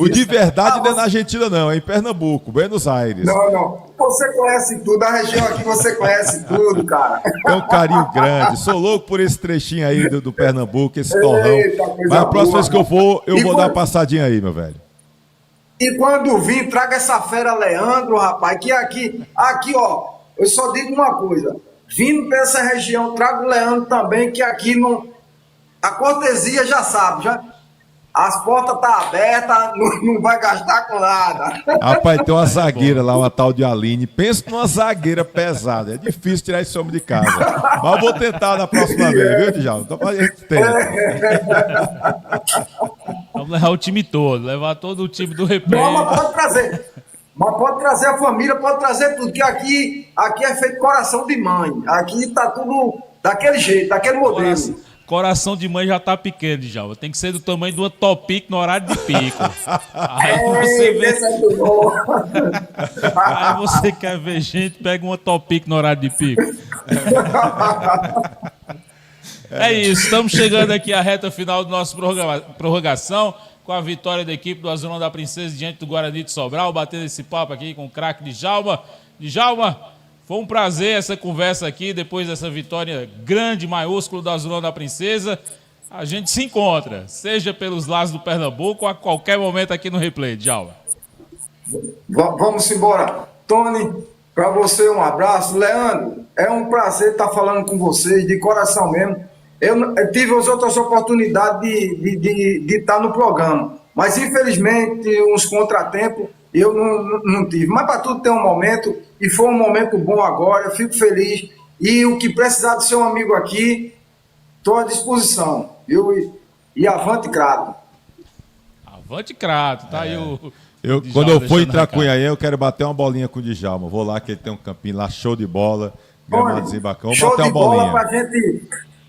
O de verdade não é na Argentina, não. É em Pernambuco, Buenos Aires. Não. Você conhece tudo. A região aqui você conhece tudo, cara. É um carinho grande. Sou louco por esse trechinho aí do Pernambuco, esse torrão. Mas a próxima vez que eu for, eu vou dar uma passadinha aí, meu velho. E quando vir, traga essa fera Leandro, rapaz, que aqui, ó, eu só digo uma coisa. Vindo para essa região, trago o Leandro também, que aqui não... A cortesia já sabe, as portas estão abertas, não vai gastar com nada. Rapaz, tem uma zagueira lá, uma tal de Aline. Pensa numa zagueira pesada. É difícil tirar esse homem de casa. Mas eu vou tentar na próxima vez, viu, Djalma? Então a gente tenta. Vamos levar o time todo, levar todo o time do replay. Não, mas pode trazer. Mas pode trazer a família, pode trazer tudo, que aqui é feito coração de mãe. Aqui tá tudo daquele jeito, daquele modelo. Coração de mãe já tá pequeno, Djalma. Tem que ser do tamanho de uma Topic no horário de pico. Aí você vê... Aí você quer ver gente, pega uma Topic no horário de pico. É isso, estamos chegando aqui à reta final do nosso prorrogação, com a vitória da equipe do Azulão da Princesa diante do Guarani de Sobral, batendo esse papo aqui com o craque Djalma. Djalma, Foi um prazer essa conversa aqui, depois dessa vitória grande, maiúscula do Azulão da Princesa. A gente se encontra, seja pelos lados do Pernambuco ou a qualquer momento aqui no Replay. Djalma. Vamos embora. Tony, para você um abraço. Leandro, é um prazer estar falando com vocês, de coração mesmo. Eu tive as outras oportunidades de estar no programa, mas infelizmente uns contratempos eu não tive. Mas para tudo tem um momento, e foi um momento bom agora, eu fico feliz. E o que precisar do seu amigo aqui, estou à disposição. E avante, Crato. Avante, Crato, tá aí o... Quando eu for em Tracunhaém, eu quero bater uma bolinha com o Djalma. Vou lá, que ele tem um campinho lá, show de bola, gramadozinho bacana. Vou bater uma bolinha. Pra gente...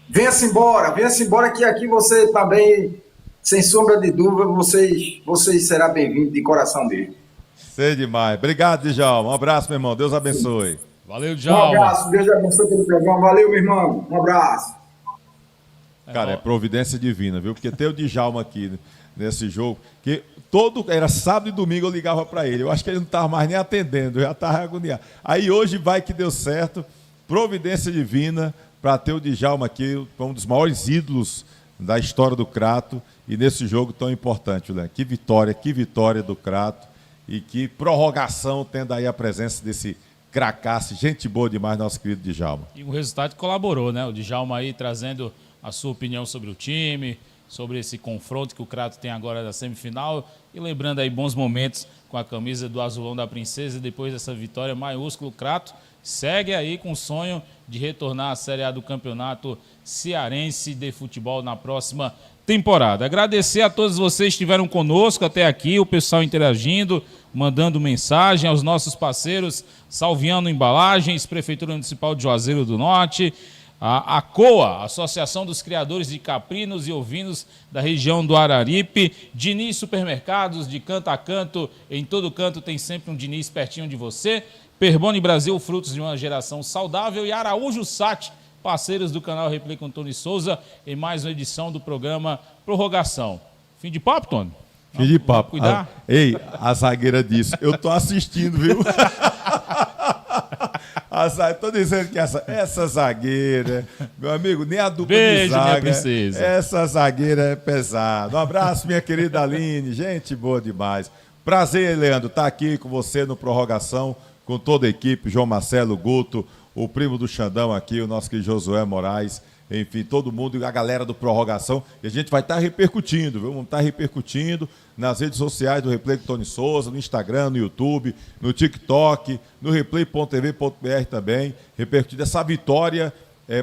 Venha-se embora que aqui você também, sem sombra de dúvida, vocês será bem-vindo de coração mesmo. Sei demais. Obrigado, Djalma. Um abraço, meu irmão. Deus abençoe. Valeu, Djalma. Um abraço, Deus abençoe pelo programa. Valeu, meu irmão. Um abraço. Cara, é providência divina, viu? Porque tem o Djalma aqui nesse jogo, que era sábado e domingo eu ligava para ele. Eu acho que ele não estava mais nem atendendo, eu já estava agoniado. Aí hoje vai que deu certo, providência divina, para ter o Djalma aqui, um dos maiores ídolos da história do Crato, e nesse jogo tão importante, Léo. Que vitória do Crato, e que prorrogação tendo aí a presença desse cracaço, gente boa demais, nosso querido Djalma. E o resultado colaborou, né? O Djalma aí trazendo a sua opinião sobre o time, sobre esse confronto que o Crato tem agora da semifinal, e lembrando aí bons momentos com a camisa do Azulão da Princesa, depois dessa vitória maiúscula. O Crato segue aí com o sonho de retornar à Série A do Campeonato Cearense de Futebol na próxima temporada. Agradecer a todos vocês que estiveram conosco até aqui, o pessoal interagindo, mandando mensagem, aos nossos parceiros Salviano Embalagens, Prefeitura Municipal de Juazeiro do Norte, a COA, Associação dos Criadores de Caprinos e Ovinos da região do Araripe, Diniz Supermercados, de canto a canto, em todo canto tem sempre um Diniz pertinho de você, Perboni Brasil, frutos de uma geração saudável, e Araújo Sat, parceiros do canal Replay com Tony Souza, em mais uma edição do programa Prorrogação. Fim de papo, Tony? Fim de papo. Cuidar? A zagueira disse, eu tô assistindo, viu? Estou dizendo que essa zagueira, meu amigo, nem a dupla Beijo, de zaga, minha princesa. Essa zagueira é pesada. Um abraço, minha querida Aline, gente boa demais. Prazer, Leandro, estar aqui com você no Prorrogação, com toda a equipe, João Marcelo, Guto, o primo do Xandão aqui, o nosso querido Josué Moraes, enfim, todo mundo, a galera do Prorrogação, e a gente vai estar repercutindo, viu? Vamos estar repercutindo nas redes sociais do Replay com Tony Souza, no Instagram, no YouTube, no TikTok, no replay.tv.br também, repercutindo essa vitória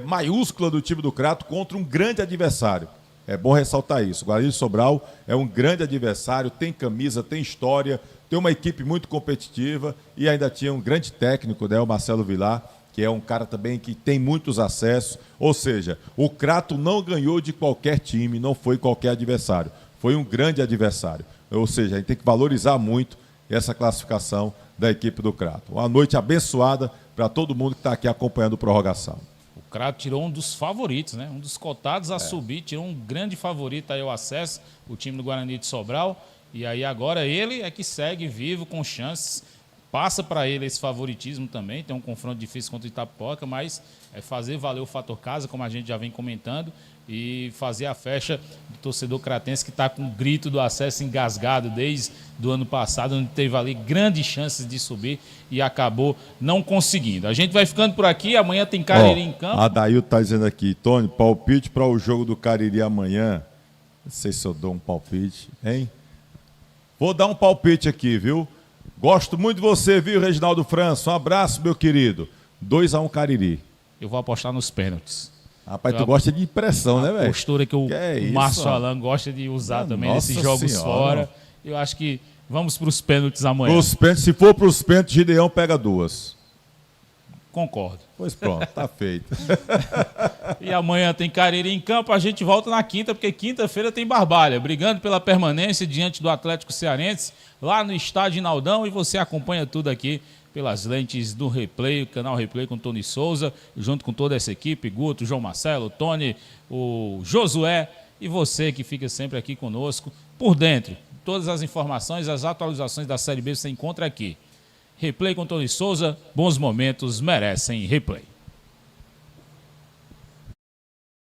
maiúscula do time do Crato contra um grande adversário. É bom ressaltar isso. O Guarani de Sobral é um grande adversário, tem camisa, tem história, tem uma equipe muito competitiva e ainda tinha um grande técnico, né, o Marcelo Vilar, que é um cara também que tem muitos acessos. Ou seja, o Crato não ganhou de qualquer time, não foi qualquer adversário. Foi um grande adversário. Ou seja, a gente tem que valorizar muito essa classificação da equipe do Crato. Uma noite abençoada para todo mundo que está aqui acompanhando o Prorrogação. O Crato tirou um dos favoritos, né? Um dos cotados a subir, tirou um grande favorito aí ao acesso, o time do Guarani de Sobral. E aí agora ele é que segue vivo, com chances. Passa para ele esse favoritismo também, tem um confronto difícil contra o Itapipoca, mas é fazer valer o fator casa, como a gente já vem comentando, e fazer a festa do torcedor cratense que está com o grito do acesso engasgado desde o ano passado, onde teve ali grandes chances de subir e acabou não conseguindo. A gente vai ficando por aqui, amanhã tem Cariri em campo. A Dailton está dizendo aqui, Tony, palpite para o jogo do Cariri amanhã. Não sei se eu dou um palpite, hein? Vou dar um palpite aqui, viu? Gosto muito de você, viu, Reginaldo França? Um abraço, meu querido. 2-1 Cariri. Eu vou apostar nos pênaltis. Rapaz, tu gosta de pressão, né, velho? Postura que o Márcio Alan gosta de usar também nesses jogos fora. Eu acho que vamos para os pênaltis amanhã. Se for para os pênaltis, Gideão pega 2. Concordo. Pois pronto, tá feito. E amanhã tem Cariri em campo, a gente volta na quinta, porque quinta-feira tem Barbalha, brigando pela permanência diante do Atlético Cearense, lá no estádio Inaldão, e você acompanha tudo aqui pelas lentes do Replay, o canal Replay com Tony Souza, junto com toda essa equipe, Guto, João Marcelo, Tony, o Josué, e você que fica sempre aqui conosco, por dentro. Todas as informações, as atualizações da Série B você encontra aqui. Replay com Tony Souza, bons momentos merecem replay.